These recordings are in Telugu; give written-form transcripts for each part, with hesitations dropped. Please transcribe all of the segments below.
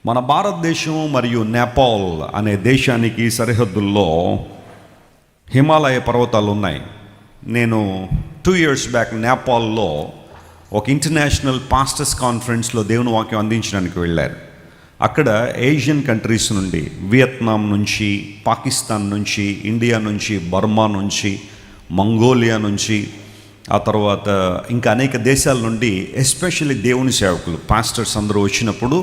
మన భారతదేశం మరియు నేపాల్ అనే దేశానికి సరిహద్దుల్లో హిమాలయ పర్వతాలు ఉన్నాయి. నేను 2 years బ్యాక్ నేపాల్లో ఒక ఇంటర్నేషనల్ పాస్టర్స్ కాన్ఫరెన్స్లో దేవుని వాక్యం అందించడానికి వెళ్ళారు. అక్కడ ఏషియన్ కంట్రీస్ నుండి, వియత్నాం నుంచి, పాకిస్తాన్ నుంచి, ఇండియా నుంచి, బర్మా నుంచి, మంగోలియా నుంచి, ఆ తర్వాత ఇంకా అనేక దేశాల నుండి ఎస్పెషల్లీ దేవుని సేవకులు పాస్టర్స్ అందరూ వచ్చినప్పుడు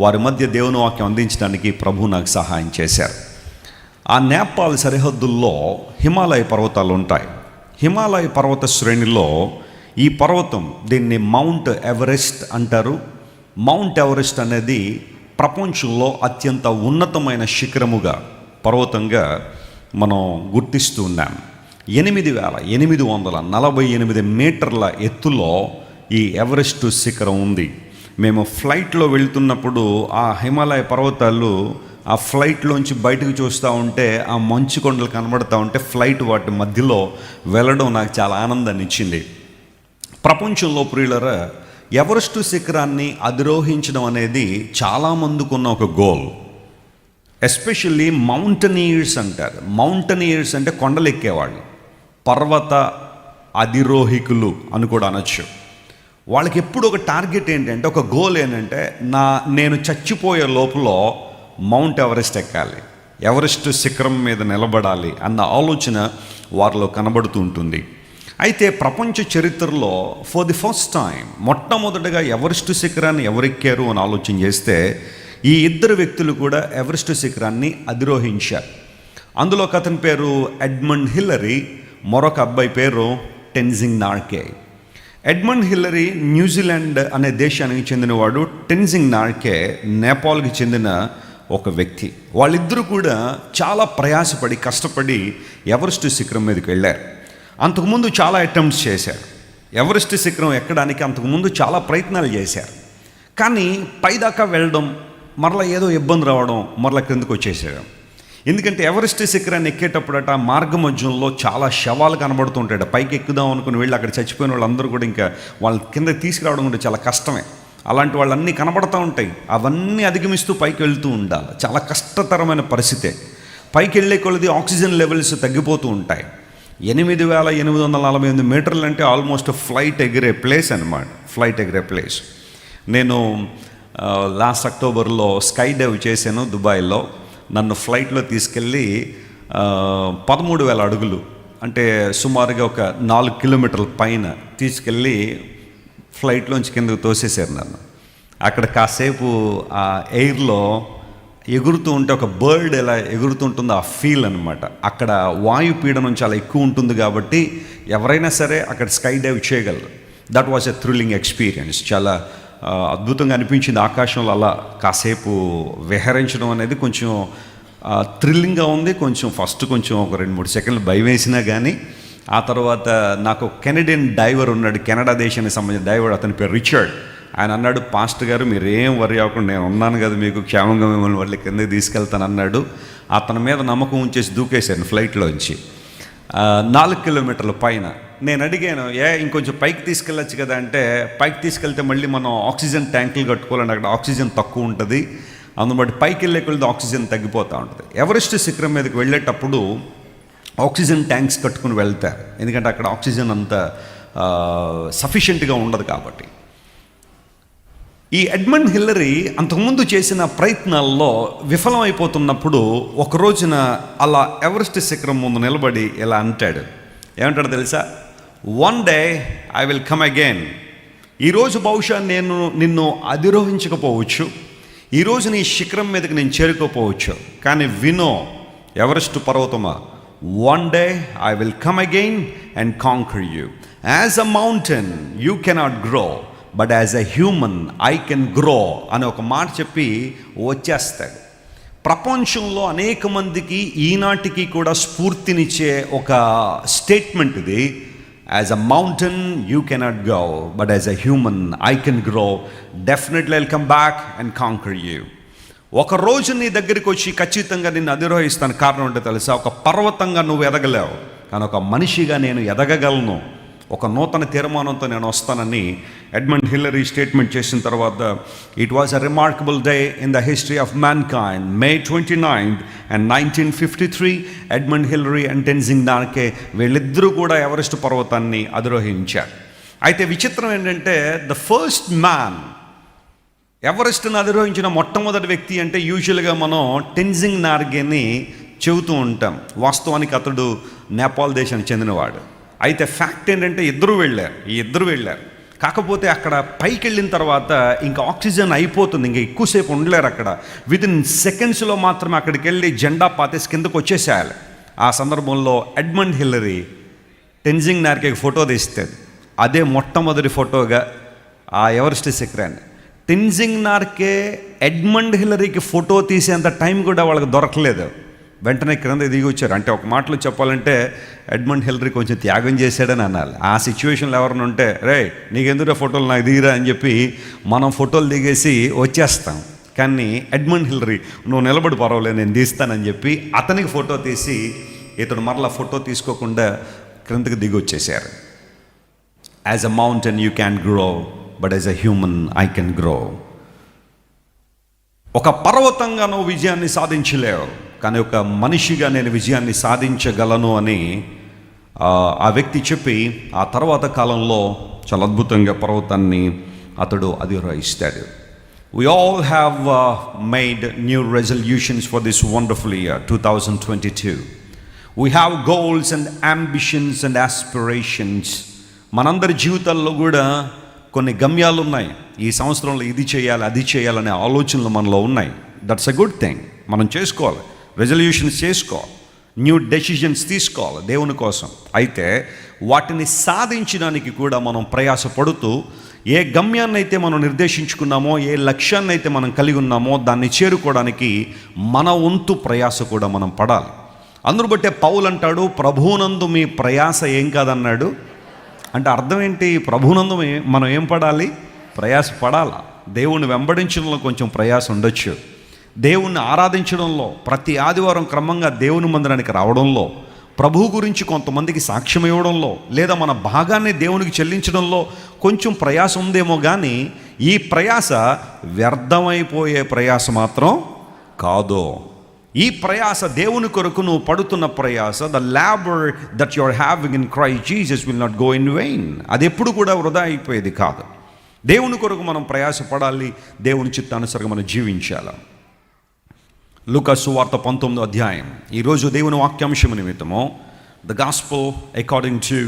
వారి మధ్య దేవుని వాక్యం అందించడానికి ప్రభు నాకు సహాయం చేశారు. ఆ నేపాల్ సరిహద్దుల్లో హిమాలయ పర్వతాలు ఉంటాయి. హిమాలయ పర్వత శ్రేణిలో ఈ పర్వతం, దీన్ని మౌంట్ ఎవరెస్ట్ అంటారు. మౌంట్ ఎవరెస్ట్ అనేది ప్రపంచంలో అత్యంత ఉన్నతమైన శిఖరముగా, పర్వతంగా మనం గుర్తిస్తూ ఉన్నాం. 8,848 మీటర్ల ఎత్తులో ఈ ఎవరెస్ట్ శిఖరం ఉంది. మేము ఫ్లైట్లో వెళ్తున్నప్పుడు ఆ హిమాలయ పర్వతాలు ఆ ఫ్లైట్లోంచి బయటకు చూస్తూ ఉంటే ఆ మంచు కొండలు కనబడుతూ ఉంటే ఫ్లైట్ వాటి మధ్యలో వెళ్ళడం నాకు చాలా ఆనందాన్ని ఇచ్చింది. ప్రపంచంలో ప్రియులరా, ఎవరెస్ట్ శిఖరాన్ని అధిరోహించడం అనేది చాలామందికున్న ఒక గోల్. ఎస్పెషల్లీ మౌంటనీర్స్ అంటారు. మౌంటనీర్స్ అంటే కొండలు ఎక్కేవాళ్ళు, పర్వత అధిరోహికులు అని కూడా అనొచ్చు. వాళ్ళకి ఎప్పుడు ఒక టార్గెట్ ఏంటంటే, ఒక గోల్ ఏంటంటే, నేను చచ్చిపోయే లోపల మౌంట్ ఎవరెస్ట్ ఎక్కాలి, ఎవరెస్ట్ శిఖరం మీద నిలబడాలి అన్న ఆలోచన వారిలో కనబడుతూ ఉంటుంది. అయితే ప్రపంచ చరిత్రలో ఫర్ ది ఫస్ట్ టైం మొట్టమొదటిగా ఎవరెస్ట్ శిఖరాన్ని ఎవరెక్కారు అని ఆలోచన చేస్తే ఈ ఇద్దరు వ్యక్తులు కూడా ఎవరెస్ట్ శిఖరాన్ని అధిరోహించారు. అందులో ఒక అతని పేరు ఎడ్మండ్ హిల్లరీ, మరొక అబ్బాయి పేరు Tenzing Norgay. Edmund Hillary New Zealand అనే దేశానికి చెందినవాడు. టెన్జింగ్ నార్గే నేపాల్కి చెందిన ఒక వ్యక్తి. వాళ్ళిద్దరూ కూడా చాలా ప్రయాసపడి, కష్టపడి ఎవరెస్ట్ శిఖరం మీదకి వెళ్ళారు. అంతకుముందు చాలా అటెంప్ట్స్ చేశారు. ఎవరెస్ట్ శిఖరం ఎక్కడానికి అంతకుముందు చాలా ప్రయత్నాలు చేశారు. కానీ పైదాకా వెళ్ళడం, మరలా ఏదో ఇబ్బంది రావడం, మరలా క్రిందకు వచ్చేసాడు. ఎందుకంటే ఎవరెస్ట్ శిఖరాన్ని ఎక్కేటప్పుడట మార్గ మధ్యంలో చాలా శవాలు కనబడుతుంటాడు. పైకి ఎక్కుదాం అనుకుని వెళ్ళి అక్కడ చచ్చిపోయిన వాళ్ళందరూ కూడా ఇంకా వాళ్ళ కింద తీసుకురావడం కూడా చాలా కష్టమే. అలాంటి వాళ్ళన్నీ కనబడుతూ ఉంటాయి. అవన్నీ అధిగమిస్తూ పైకి వెళ్తూ ఉండాలి. చాలా కష్టతరమైన పరిస్థితే. పైకి వెళ్ళే కొలది ఆక్సిజన్ లెవెల్స్ తగ్గిపోతూ ఉంటాయి. 8,848 మీటర్లు అంటే ఆల్మోస్ట్ ఫ్లైట్ ఎగిరే ప్లేస్ అనమాట. ఫ్లైట్ ఎగిరే ప్లేస్. నేను లాస్ట్ అక్టోబర్లో స్కై డైవ్ చేశాను దుబాయ్లో. నన్ను ఫ్లైట్లో తీసుకెళ్ళి 13,000 అడుగులు అంటే సుమారుగా ఒక 4 కిలోమీటర్ల పైన తీసుకెళ్ళి ఫ్లైట్లోంచి కిందకు తోసేశారు నన్ను. అక్కడ కాసేపు ఆ ఎయిర్లో ఎగురుతూ ఉంటే ఒక బర్డ్ ఎలా ఎగురుతుంటుందో ఆ ఫీల్ అనమాట. అక్కడ వాయుపీడనం చాలా ఎక్కువ ఉంటుంది కాబట్టి ఎవరైనా సరే అక్కడ స్కై డైవ్ చేయగలరు. That was a thrilling experience. చాలా అద్భుతంగా అనిపించింది. ఆకాశంలో అలా కాసేపు విహరించడం అనేది కొంచెం థ్రిల్లింగ్గా ఉంది. ఫస్ట్ కొంచెం ఒక 2-3 సెకండ్లు భయం వేసినా కానీ ఆ తర్వాత నాకు కెనడియన్ డైవర్ ఉన్నాడు, కెనడా దేశానికి సంబంధించిన డైవర్, అతని పేరు రిచర్డ్. ఆయన అన్నాడు, పాస్టర్ గారు మీరు ఏం వరి అవ్వకుండా, నేను ఉన్నాను కదా మీకు, క్షేమంగా మిమ్మల్ని వాళ్ళ కిందకి తీసుకెళ్తాను అన్నాడు. అతని మీద నమ్మకం ఉంచేసి దూకేశాను ఫ్లైట్లోంచి 4 కిలోమీటర్ల పైన. నేను అడిగాను, ఇంకొంచెం పైకి తీసుకెళ్ళచ్చు కదా అంటే, పైకి తీసుకెళ్తే మళ్ళీ మనం ఆక్సిజన్ ట్యాంకులు కట్టుకోవాలంటే అక్కడ ఆక్సిజన్ తక్కువ ఉంటుంది, అందుబట్టి పైకి వెళ్ళే కొద్ది ఆక్సిజన్ తగ్గిపోతూ ఉంటుంది. ఎవరెస్ట్ శిఖరం మీదకి వెళ్ళేటప్పుడు ఆక్సిజన్ ట్యాంక్స్ కట్టుకుని వెళ్తారు, ఎందుకంటే అక్కడ ఆక్సిజన్ అంత సఫిషియెంట్గా ఉండదు కాబట్టి. ఈ ఎడ్మండ్ హిల్లరీ అంతకుముందు చేసిన ప్రయత్నాల్లో విఫలమైపోతున్నప్పుడు ఒక రోజున అలా ఎవరెస్ట్ శిఖరం ముందు నిలబడి ఇలా అంటాడు. ఏమంటాడు తెలుసా? One day I will come again. ఈరోజు బహుశా నేను నిన్ను అధిరోహించకపోవచ్చు, ఈరోజు నీ శిఖరం మీదకి నేను చేరుకోపోవచ్చు, కానీ వినో ఎవరెస్ట్ పర్వతమా, one day I will come again and conquer you. As a mountain you cannot grow, but as a human I can grow అని ఒక మాట చెప్పి వచ్చేస్తాడు. ప్రపంచంలో అనేక మందికి ఈనాటికి కూడా స్ఫూర్తినిచ్చే ఒక స్టేట్మెంట్ ఇది. As a mountain you cannot go, but as a human I can grow. Definitely I'll come back and conquer you. ఒక రోజు నీ దగ్గరికి వచ్చి ఖచ్చితంగా నిన్ను అధిరోహిస్తాను. కారణం అంటే తెలుసా? ఒక పర్వతంగా నువ్వు ఎదగలేవు, కానీ ఒక మనిషిగా నేను ఎదగగలను. ఒక నూతన తీర్మానంతో నేను వస్తానని ఎడ్మండ్ హిల్లరీ స్టేట్మెంట్ చేసిన తర్వాత, it was a remarkable day in the history of man kind, May 29 and 1953. Edmund Hillary and Tenzing Norgay వీళ్ళిద్దరూ కూడా ఎవరెస్ట్ పర్వతాన్ని అధిరోహించారు. అయితే విచిత్రం ఏంటంటే, ద ఫస్ట్ మ్యాన్, ఎవరెస్ట్ని అధిరోహించిన మొట్టమొదటి వ్యక్తి అంటే యూజువల్గా మనం టెన్జింగ్ నార్గేని చెబుతూ ఉంటాం. వాస్తవానికి అతడు నేపాల్ దేశానికి చెందినవాడు. అయితే ఫ్యాక్ట్ ఏంటంటే ఇద్దరు వెళ్ళారు. కాకపోతే అక్కడ పైకి వెళ్ళిన తర్వాత ఇంకా ఆక్సిజన్ అయిపోతుంది, ఇంకా ఎక్కువసేపు ఉండలేరు అక్కడ. వితిన్ సెకండ్స్లో మాత్రమే అక్కడికి వెళ్ళి జెండా పాతేసి కిందకు వచ్చేసేయాలి. ఆ సందర్భంలో ఎడ్మండ్ హిల్లరీ టెన్జింగ్ నార్గేకి ఫోటో తీస్తుంది. అదే మొట్టమొదటి ఫోటోగా ఆ ఎవరెస్ట్ శిఖరాన్ని. టెన్జింగ్ నార్గే ఎడ్మండ్ హిల్లరీకి ఫోటో తీసేంత టైం కూడా వాళ్ళకి దొరకలేదు. వెంటనే క్రింద దిగి వచ్చారు. అంటే ఒక మాటలో చెప్పాలంటే ఎడ్మండ్ హిల్లరీ కొంచెం త్యాగం చేశాడని అనాలి. ఆ సిచ్యువేషన్లో ఎవరైనా ఉంటే, రే నీకెందుకు ఫోటోలు నాకు దిగిరా అని చెప్పి మనం ఫోటోలు దిగేసి వచ్చేస్తాం. కానీ ఎడ్మండ్ హిల్లరీ, నువ్వు నిలబడి పర్వాలేదు నేను తీస్తానని చెప్పి అతనికి ఫోటో తీసి ఇతడు మరలా ఫోటో తీసుకోకుండా క్రిందకి దిగి వచ్చేసారు. As a mountain you can grow, but as a human I can grow. ఒక పర్వతంగా నువ్వు విజయాన్ని సాధించలేవు, కానీ ఒక మనిషిగా నేను విజయాన్ని సాధించగలను అని ఆ వ్యక్తి చెప్పి ఆ తర్వాత కాలంలో చాలా అద్భుతంగా పర్వతాన్ని అతడు అధిరోహిస్తాడు. We all have made new resolutions for this wonderful year 2022. We have goals and ambitions and aspirations. మనందరి జీవితాల్లో కూడా కొన్ని గమ్యాలు ఉన్నాయి. ఈ సంవత్సరంలో ఇది చేయాలి, అది చేయాలనే ఆలోచనలు మనలో ఉన్నాయి. That's a good thing. మనం చేసుకోవాలి, రెజల్యూషన్స్ చేసుకోవాలి, న్యూ డెసిషన్స్ తీసుకోవాలి దేవుని కోసం. అయితే వాటిని సాధించడానికి కూడా మనం ప్రయాసపడుతూ ఏ గమ్యాన్ని అయితే మనం నిర్దేశించుకున్నామో, ఏ లక్ష్యాన్ని అయితే మనం కలిగి ఉన్నామో దాన్ని చేరుకోవడానికి మన వంతు ప్రయాస కూడా మనం పడాలి. అందును బట్టే పౌలు అంటాడు, ప్రభువునందు మీ ప్రయాస ఏం కాదన్నాడు. అంటే అర్థం ఏంటి? ప్రభువునందు మనం ఏం పడాలి? ప్రయాస పడాలా. దేవుణ్ణి వెంబడించడంలో కొంచెం ప్రయాస ఉండొచ్చు, దేవుణ్ణి ఆరాధించడంలో, ప్రతి ఆదివారం క్రమంగా దేవుని మందిరానికి రావడంలో, ప్రభువు గురించి కొంతమందికి సాక్ష్యం ఇవ్వడంలో, లేదా మన భాగాన్ని దేవునికి చెల్లించడంలో కొంచెం ప్రయాస ఉందేమో. కానీ ఈ ప్రయాస వ్యర్థమైపోయే ప్రయాస మాత్రం కాదు. ఈ ప్రయాస దేవుని కొరకు నువ్వు పడుతున్న ప్రయాస, the labour that you are having in Christ Jesus will not go in vain. అది ఎప్పుడు కూడా వృధా అయిపోయేది కాదు. దేవుని కొరకు మనం ప్రయాసపడాలి, దేవుని చిత్తానుసారంగా మనం జీవించాలి. లూకా సువార్త 19వ అధ్యాయం. ఈరోజు దేవుని వాక్యాంశం నిమిత్తము the gospel according to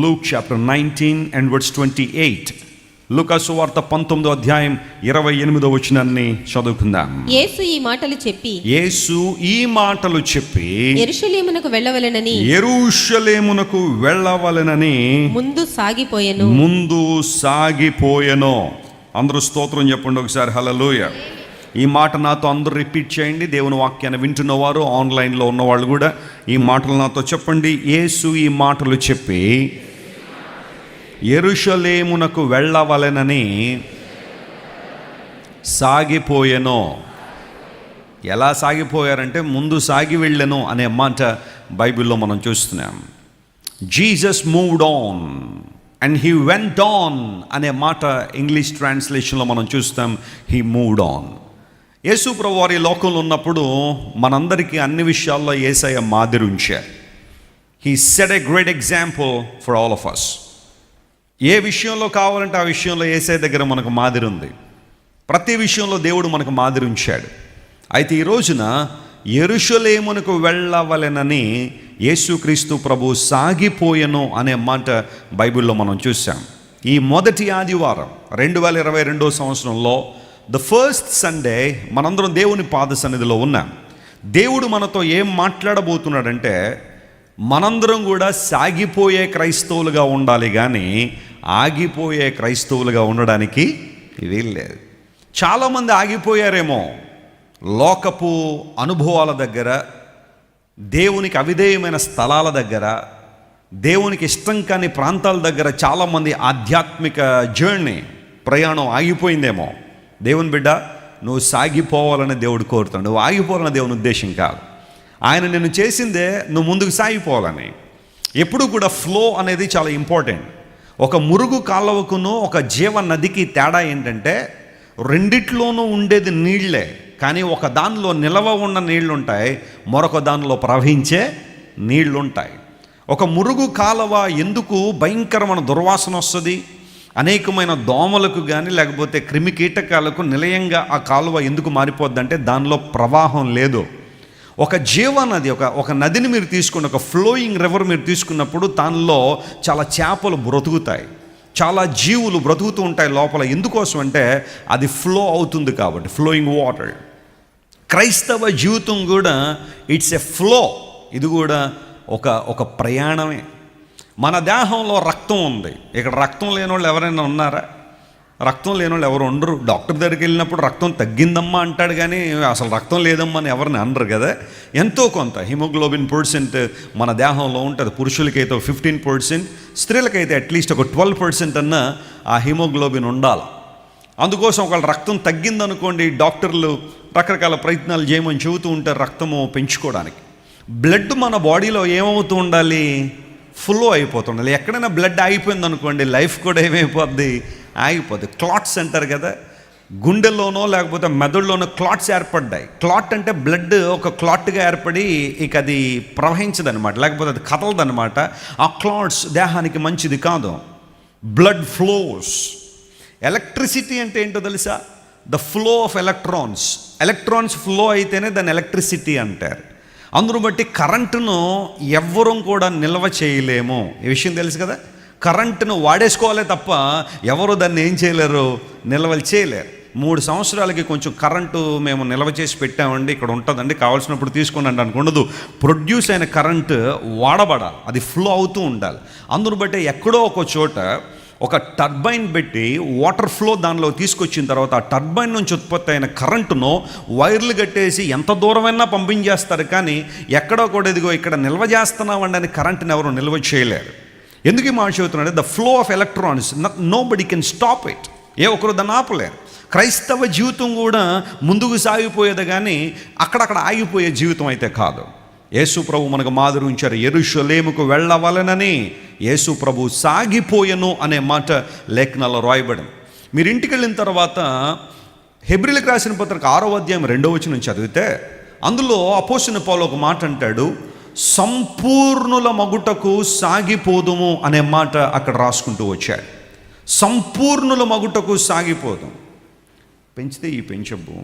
Luke chapter 19 and verse 28. లూకా సువార్త 19వ అధ్యాయం 28వ వచనాన్ని చదువుకుందాం. యేసు ఈ మాటలు చెప్పి యెరూషలేమునకు వెళ్ళవలెనని ముందు సాగిపోయెను. అందరూ స్తోత్రం చెప్పండి ఒకసారి, హల్లెలూయా. ఈ మాట నాతో అందరూ రిపీట్ చేయండి. దేవుని వాక్యాన్ని వింటున్నవారు, ఆన్లైన్లో ఉన్నవాళ్ళు కూడా ఈ మాటలు నాతో చెప్పండి. యేసు ఈ మాటలు చెప్పి యెరూషలేమునకు వెళ్ళవలెనని సాగిపోయెను. ఎలా సాగిపోయారంటే ముందు సాగి వెళ్ళెను అనే మాట బైబిల్లో మనం చూస్తున్నాం. Jesus moved on and he went on అనే మాట ఇంగ్లీష్ ట్రాన్స్లేషన్లో మనం చూస్తాం, హీ మూవ్డ్ ఆన్. యేసు ప్రభువు వారి లోకంలో ఉన్నప్పుడు మనందరికీ అన్ని విషయాల్లో యేసయ్య మాదిరి ఉంచారు. He set a great example for all of us. ఏ విషయంలో కావాలంటే ఆ విషయంలో యేసయ్య దగ్గర మనకు మాదిరి ఉంది. ప్రతి విషయంలో దేవుడు మనకు మాదిరి ఉంచాడు. అయితే ఈ రోజున యెరూషలేమునకు వెళ్ళవలెనని యేసుక్రీస్తు ప్రభు సాగిపోయెను అనే మాట బైబిల్లో మనం చూసాం. ఈ మొదటి ఆదివారం 2022వ సంవత్సరంలో ద ఫస్ట్ సండే మనందరం దేవుని పాద సన్నిధిలో ఉన్నాం. దేవుడు మనతో ఏం మాట్లాడబోతున్నాడంటే, మనందరం కూడా సాగిపోయే క్రైస్తవులుగా ఉండాలి, కానీ ఆగిపోయే క్రైస్తవులుగా ఉండడానికి వీల్లేదు. చాలామంది ఆగిపోయారేమో లోకపు అనుభవాల దగ్గర, దేవునికి అవిధేయమైన స్థలాల దగ్గర, దేవునికి ఇష్టం కాని ప్రాంతాల దగ్గర చాలామంది ఆధ్యాత్మిక ప్రయాణం ఆగిపోయిందేమో. దేవుని బిడ్డ, నువ్వు సాగిపోవాలని దేవుడు కోరుతాడు. నువ్వు ఆగిపోవాలని దేవుని ఉద్దేశం కాదు. ఆయన నిన్ను చేసిందే నువ్వు ముందుకు సాగిపోవాలని. ఎప్పుడు కూడా ఫ్లో అనేది చాలా ఇంపార్టెంట్. ఒక మురుగు కాలువకును ఒక జీవ నదికి తేడా ఏంటంటే రెండిట్లోనూ ఉండేది నీళ్లే, కానీ ఒక దానిలో నిలవ ఉన్న నీళ్లు ఉంటాయి, మరొక దానిలో ప్రవహించే నీళ్లు ఉంటాయి. ఒక మురుగు కాలువ ఎందుకు భయంకరమైన దుర్వాసన వస్తుంది, అనేకమైన దోమలకు కానీ లేకపోతే క్రిమి కీటకాలకు నిలయంగా ఆ కాలువ ఎందుకు మారిపోద్దంటే దానిలో ప్రవాహం లేదు. ఒక జీవనది, ఒక నదిని మీరు తీసుకున్న, ఒక ఫ్లోయింగ్ రివర్ మీరు తీసుకున్నప్పుడు దానిలో చాలా చేపలు బ్రతుకుతాయి, చాలా జీవులు బ్రతుకుతూ ఉంటాయి లోపల. ఎందుకోసం అంటే అది ఫ్లో అవుతుంది కాబట్టి, ఫ్లోయింగ్ వాటర్. క్రైస్తవ జీవితం కూడా ఇట్స్ ఎ ఫ్లో. ఇది కూడా ఒక ప్రయాణమే. మన దేహంలో రక్తం ఉంది. ఇక్కడ రక్తం లేని వాళ్ళు ఎవరైనా ఉన్నారా? రక్తం లేని వాళ్ళు ఎవరు ఉండరు. డాక్టర్ దగ్గరికి వెళ్ళినప్పుడు రక్తం తగ్గిందమ్మా అంటాడు, కానీ అసలు రక్తం లేదమ్మా అని ఎవరిని అనరు కదా. ఎంతో కొంత హిమోగ్లోబిన్ % మన దేహంలో ఉంటుంది. పురుషులకైతే 15%, స్త్రీలకైతే అట్లీస్ట్ ఒక 12% అన్న ఆ హిమోగ్లోబిన్ ఉండాలి. అందుకోసం ఒకవేళ రక్తం తగ్గిందనుకోండి, డాక్టర్లు రకరకాల ప్రయత్నాలు చేయమని చెబుతూ ఉంటారు రక్తము పెంచుకోవడానికి. బ్లడ్ మన బాడీలో ఏమవుతూ ఉండాలి? ఫ్లో అయిపోతుండాలి. ఎక్కడైనా బ్లడ్ ఆగిపోయింది అనుకోండి, లైఫ్ కూడా ఏమైపోద్ది? ఆగిపోద్ది. క్లాట్స్ అంటారు కదా, గుండెల్లోనో లేకపోతే మెదడులోనో క్లాట్స్ ఏర్పడ్డాయి. క్లాట్ అంటే బ్లడ్ ఒక క్లాట్గా ఏర్పడి ఇక అది ప్రవహించదనమాట, లేకపోతే అది కదలదనమాట. ఆ క్లాట్స్ దేహానికి మంచిది కాదు. Blood flows. ఎలక్ట్రిసిటీ అంటే ఏంటో తెలుసా? The flow of electrons. Electrons flow అయితేనే దాన్ని ఎలక్ట్రిసిటీ అంటారు. అందును బట్టి కరెంటును ఎవ్వరూ కూడా నిల్వ చేయలేము. ఈ విషయం తెలుసు కదా. కరెంటును వాడేసుకోవాలే తప్ప ఎవరు దాన్ని ఏం చేయలేరు, నిల్వలు చేయలేరు. 3 సంవత్సరాలకి కొంచెం కరెంటు మేము నిల్వ చేసి పెట్టామండి, ఇక్కడ ఉంటుందండి, కావాల్సినప్పుడు తీసుకోండి అంటే అనుకుండదు. ప్రొడ్యూస్ అయిన కరెంటు వాడబడాలి, అది ఫ్లో అవుతూ ఉండాలి. అందును బట్టి ఎక్కడో ఒక చోట ఒక టర్బైన్ పెట్టి వాటర్ ఫ్లో దానిలో తీసుకొచ్చిన తర్వాత ఆ టర్బైన్ నుంచి ఉత్పత్తి అయిన కరెంటును వైర్లు కట్టేసి ఎంత దూరమైనా పంపించేస్తారు, కానీ ఎక్కడో కూడా ఇదిగో ఇక్కడ నిల్వ చేస్తున్నామండి అని కరెంటుని ఎవరు నిల్వ చేయలేరు. ఎందుకు ఈ మాట చెబుతున్నాడు? The flow of electrons, nobody can stop it. ఏ ఒక్కరు దాన్ని ఆపలేరు. క్రైస్తవ జీవితం కూడా ముందుకు సాగిపోయేది, కానీ అక్కడక్కడ ఆగిపోయే జీవితం అయితే కాదు. యేసు ప్రభు మనకు మాదిరి ఉంచారు. యెరూషలేముకు వెళ్ళవలెనని యేసు ప్రభు సాగిపోయెను అనే మాట లేఖనాల్లో రాయబడింది. మీరు ఇంటికి వెళ్ళిన తర్వాత హెబ్రీలకు రాసిన పత్రిక 6వ అధ్యాయం 2వ వచనం చదివితే అందులో అపోస్తలుడైన పౌలు ఒక మాట అంటాడు, సంపూర్ణుల మగుటకు సాగిపోదుము అనే మాట అక్కడ రాసుకుంటూ వచ్చాడు. సంపూర్ణుల మగుటకు సాగిపోదాం. పెంచితే ఈ పెంచబు,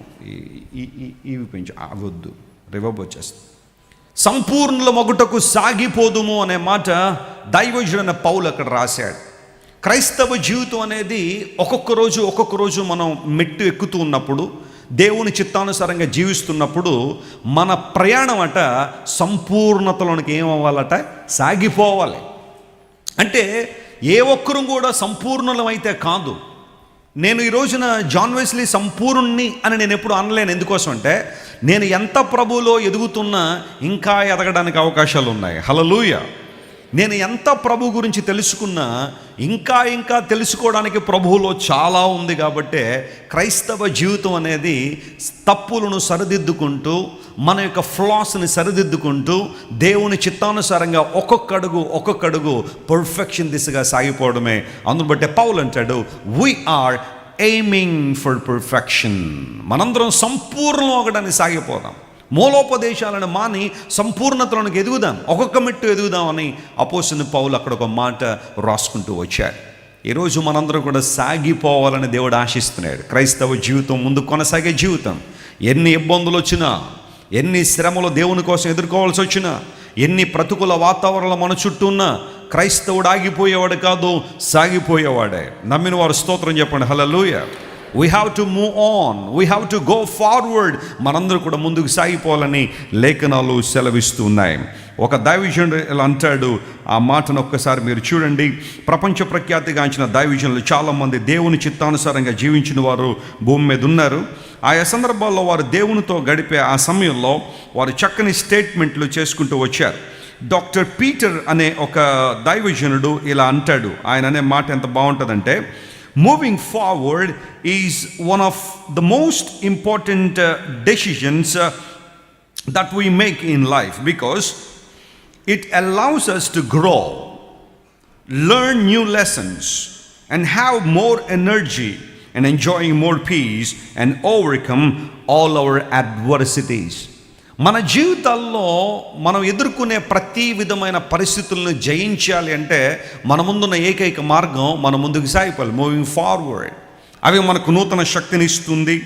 ఇవి పెంచు, అవద్దు, రివర్బ్ వచ్చేస్తుంది. సంపూర్ణుల మగుటకు సాగిపోదుము అనే మాట దైవజనుడైన పౌలు అక్కడ రాశాడు. క్రైస్తవ జీవితం అనేది ఒక్కొక్క రోజు మనం మెట్టు ఎక్కుతూ ఉన్నప్పుడు, దేవుని చిత్తానుసారంగా జీవిస్తున్నప్పుడు మన ప్రయాణం అట సంపూర్ణతలోనికి ఏమవ్వాలట? సాగిపోవాలి. అంటే ఏ ఒక్కరూ కూడా సంపూర్ణులమైతే కాదు. నేను ఈ రోజున జాన్ వెస్లీ సంపూర్ణుణ్ణి అని నేను ఎప్పుడు అనలేను. ఎందుకోసం అంటే నేను ఎంత ప్రభువులో ఎదుగుతున్నా ఇంకా ఎదగడానికి అవకాశాలు ఉన్నాయి. హల్లెలూయా. నేను ఎంత ప్రభు గురించి తెలుసుకున్నా ఇంకా తెలుసుకోవడానికి ప్రభువులో చాలా ఉంది. కాబట్టి క్రైస్తవ జీవితం అనేది తప్పులను సరిదిద్దుకుంటూ, మన యొక్క ఫ్లాస్ని సరిదిద్దుకుంటూ, దేవుని చిత్తానుసారంగా ఒక్కొక్క అడుగు పర్ఫెక్షన్ దిశగా సాగిపోవడమే. అందును బట్టే పౌలు అంటాడు, వీఆర్ ఎయిమింగ్ ఫర్ పర్ఫెక్షన్. మనందరం సంపూర్ణం ఒకడానికి సాగిపోదాం. మూలోపదేశాలను మాని సంపూర్ణతలోనికి ఎదుగుదాం, ఒక్కొక్క మెట్టు ఎదుగుదామని అపోస్తలుడైన పౌలు అక్కడ ఒక మాట రాసుకుంటూ వచ్చాడు. ఈరోజు మనందరం కూడా సాగిపోవాలని దేవుడు ఆశిస్తున్నాడు. క్రైస్తవ జీవితం ముందు కొనసాగే జీవితం. ఎన్ని ఇబ్బందులు వచ్చినా, ఎన్ని శ్రమలు దేవుని కోసం ఎదుర్కోవాల్సి వచ్చినా, ఎన్ని ప్రతికూల వాతావరణాలు మన చుట్టూ ఉన్నా, క్రైస్తవుడు ఆగిపోయేవాడు కాదు, సాగిపోయేవాడే. నమ్మిన వారు స్తోత్రం చెప్పండి. Hallelujah. We have to move on, we have to go forward. మనందరూ కూడా ముందుకు సాగిపోవాలని లేఖనాలు సెలవిస్తూ ఉన్నాయి. ఒక దైవజనుడు ఇలా అంటాడు, ఆ మాటను ఒక్కసారి మీరు చూడండి. ప్రపంచ ప్రఖ్యాతిగాంచిన దైవజనులు చాలామంది దేవుని చిత్తానుసారంగా జీవించిన వారు భూమి మీద ఉన్నారు. ఆయా సందర్భాల్లో వారు దేవునితో గడిపే ఆ సమయంలో వారు చక్కని స్టేట్మెంట్లు చేసుకుంటూ వచ్చారు. డాక్టర్ పీటర్ అనే ఒక దైవజనుడు ఇలా అంటాడు. ఆయన అనే మాట ఎంత బాగుంటుందంటే, moving forward is one of the most important decisions that we make in life, because It allows us to grow, learn new lessons, and have more energy and enjoying more peace and overcome all our adversities. మన జీవితాల్లో మనం ఎదుర్కొనే ప్రతి విధమైన పరిస్థితులను జయించాలి అంటే మన ముందున్న ఏకైక మార్గం మన ముందుకు సాగిపోవాలి, మూవింగ్ ఫార్వర్డ్. అవి మనకు నూతన శక్తిని ఇస్తుంది.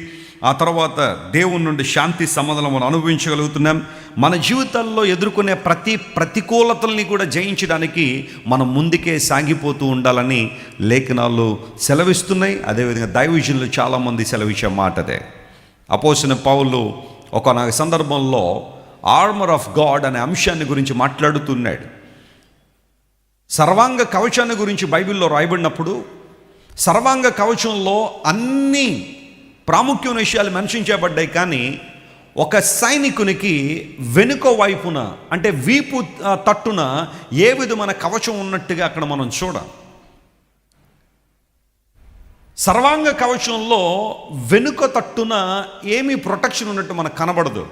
ఆ తర్వాత దేవుని నుండి శాంతి సమాధానం మనం అనుభవించగలుగుతున్నాం. మన జీవితాల్లో ఎదుర్కొనే ప్రతి ప్రతికూలతల్ని కూడా జయించడానికి మనం ముందుకే సాగిపోతూ ఉండాలని లేఖనాలు సెలవిస్తున్నాయి. అదేవిధంగా దైవజనులు చాలామంది సెలవిచ్చే మాట అదే. అపోస్తలుడైన పౌలు ఒకనొక సందర్భంలో ఆర్మర్ ఆఫ్ గాడ్ అనే అంశాన్ని గురించి మాట్లాడుతున్నాడు. సర్వాంగ కవచాన్ని గురించి బైబిల్లో రాయబడినప్పుడు సర్వాంగ కవచంలో అన్ని ప్రాముఖ్యమైన విషయాలు మెన్షన్ చేయబడ్డాయి. కానీ ఒక సైనికునికి వెనుక వైపున అంటే వీపు తట్టున ఏ విధమైన కవచం ఉన్నట్టుగా అక్కడ మనం చూడాలి. సర్వాంగ కవచంలో వెనుక తట్టున ఏమీ ప్రొటెక్షన్ ఉన్నట్టు మనకు కనబడదు.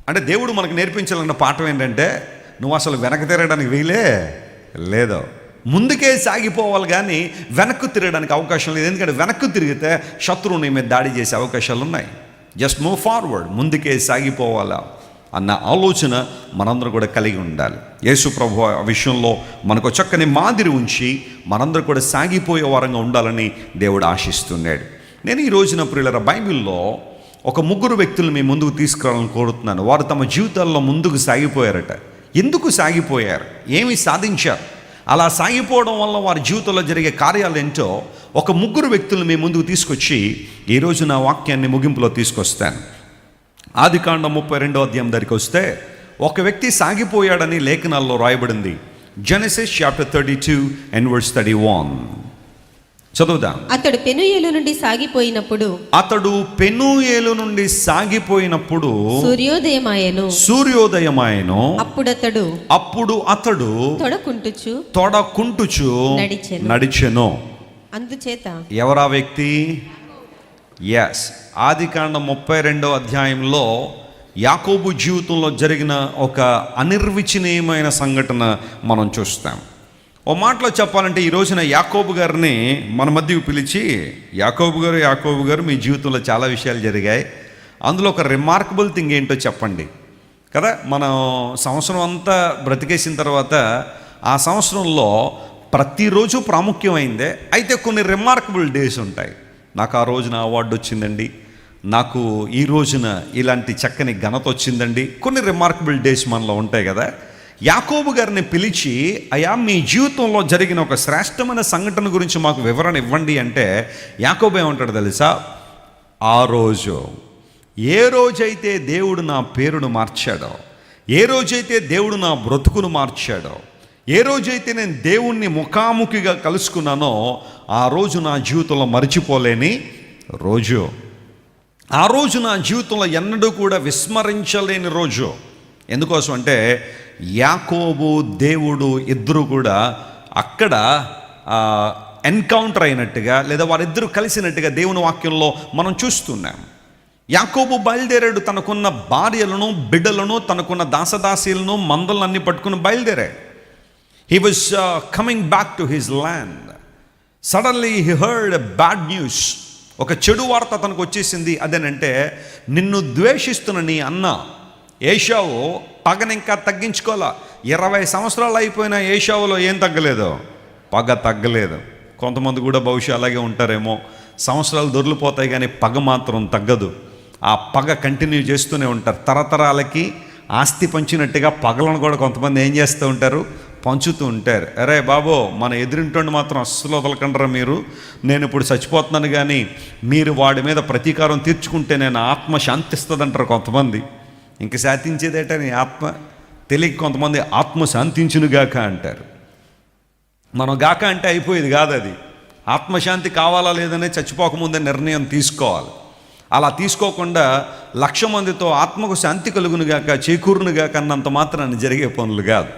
అంటే దేవుడు మనకు నేర్పించాలన్న పాఠం ఏంటంటే నువ్వు అసలు వెనక తిరగడానికి వీలే లేదు, ముందుకే సాగిపోవాలి కానీ వెనక్కు తిరగడానికి అవకాశం లేదు. ఎందుకంటే వెనక్కు తిరిగితే శత్రువు నీ మీద దాడి చేసే అవకాశాలు ఉన్నాయి. జస్ట్ మూవ్ ఫార్వర్డ్, ముందుకే సాగిపోవాలా అన్న ఆలోచన మనందరం కూడా కలిగి ఉండాలి. యేసు ప్రభు ఆ విషయంలో మనకు చక్కని మాదిరి ఉంచి మనందరూ కూడా సాగిపోయే వారంగా ఉండాలని దేవుడు ఆశిస్తున్నాడు. నేను ఈ రోజున ప్రియులారా బైబిల్లో ఒక 3 వ్యక్తులు మీ ముందుకు తీసుకురావాలని కోరుతున్నాను. వారు తమ జీవితాల్లో ముందుకు సాగిపోయారట. ఎందుకు సాగిపోయారు, ఏమి సాధించారు, అలా సాగిపోవడం వల్ల వారి జీవితంలో జరిగే కార్యాలు ఏంటో ఒక 3 వ్యక్తులు మీ ముందుకు తీసుకొచ్చి ఈరోజు నా వాక్యాన్ని ముగింపులో తీసుకొస్తాను. ఆదికాండం 32వ అధ్యాయం దగ్గరికి వస్తే ఒక వ్యక్తి సాగిపోయాడని లేఖనాల్లో రాయబడింది. జెనసిస్ చాప్టర్ 32 and verse 31 చదువుదాం. అతడు పెనూయేలు నుండి సాగిపోయినప్పుడు సూర్యోదయమాయెను. అప్పుడు అతడు తొడకుంటుచు నడిచెను. అందుచేత ఎవరా వ్యక్తి? ఎస్, ఆదికాండం 32వ అధ్యాయంలో యాకోబు జీవితంలో జరిగిన ఒక అనిర్వచనీయమైన సంఘటన మనం చూస్తాం. ఓ మాటలో చెప్పాలంటే ఈ రోజున యాకోబు గారిని మన మధ్యకు పిలిచి యాకోబు గారు మీ జీవితంలో చాలా విషయాలు జరిగాయి, అందులో ఒక రిమార్కబుల్ థింగ్ ఏంటో చెప్పండి కదా. మనం సంవత్సరం అంతా బ్రతికేసిన తర్వాత ఆ సంవత్సరంలో ప్రతిరోజు ప్రాముఖ్యమైందే, అయితే కొన్ని రిమార్కబుల్ డేస్ ఉంటాయి. నాకు ఆ రోజున అవార్డు వచ్చిందండి, నాకు ఈ రోజున ఇలాంటి చక్కని ఘనత వచ్చిందండి, కొన్ని రిమార్కబుల్ డేస్ మనలో ఉంటాయి కదా. యాకోబు గారిని పిలిచి అయ్యా మీ జీవితంలో జరిగిన ఒక శ్రేష్టమైన సంఘటన గురించి మాకు వివరణ ఇవ్వండి అంటే యాకోబు ఏమంటాడు తెలుసా? ఆ రోజు ఏ రోజైతే దేవుడు నా పేరును మార్చాడో, ఏ రోజైతే దేవుడు నా బ్రతుకును మార్చాడో, ఏ రోజైతే నేను దేవుణ్ణి ముఖాముఖిగా కలుసుకున్నానో ఆ రోజు నా జీవితంలో మర్చిపోలేని రోజు, ఆ రోజు నా జీవితంలో ఎన్నడూ కూడా విస్మరించలేని రోజు. ఎందుకోసం అంటే యాకోబు దేవుడు ఇద్దరు కూడా అక్కడ ఎన్కౌంటర్ అయినట్టుగా లేదా వారిద్దరూ కలిసినట్టుగా దేవుని వాక్యంలో మనం చూస్తున్నాం. యాకోబు బయలుదేరాడు, తనకున్న భార్యలను బిడ్డలను తనకున్న దాసదాసీలను మందలను అన్ని పట్టుకుని బయలుదేరాడు. He was coming back to his land. Suddenly he heard a bad news. ఒక చెడు వార్త తనకు వచ్చేసింది. అదేనంటే నిన్ను ద్వేషిస్తున్న నీ అన్న ఏశావు పగని ఇంకా తగ్గించుకోవాలా. 20 సంవత్సరాలు అయిపోయినా ఏశావులో ఏం తగ్గలేదు, పగ తగ్గలేదు. కొంతమంది కూడా బహుశా అలాగే ఉంటారేమో, సంవత్సరాలు దొరికిపోతాయి కానీ పగ మాత్రం తగ్గదు. ఆ పగ కంటిన్యూ చేస్తూనే ఉంటారు. తరతరాలకి ఆస్తి పంచినట్టుగా పగలను కూడా కొంతమంది ఏం చేస్తూ ఉంటారు, పంచుతూ ఉంటారు. అరే బాబో మన ఎదురింటోండి మాత్రం అస్సలు వదలకండరా మీరు, నేను ఇప్పుడు చచ్చిపోతున్నాను కానీ మీరు వాడి మీద ప్రతీకారం తీర్చుకుంటే నేను ఆత్మ శాంతిస్తుందంటారు కొంతమంది. ఇంక శాంతించేదేట నీ ఆత్మ తెలియక కొంతమంది ఆత్మ శాంతించునుగాక అంటారు. మనం గాక అంటే అయిపోయేది కాదు, అది ఆత్మశాంతి కావాలా లేదనే చచ్చిపోకముందే నిర్ణయం తీసుకోవాలి. అలా తీసుకోకుండా 1,00,000 మందితో ఆత్మకు శాంతి కలుగునుగాక చేకూరునుగాక అన్నంత మాత్రాన్ని జరిగే పనులు కాదు.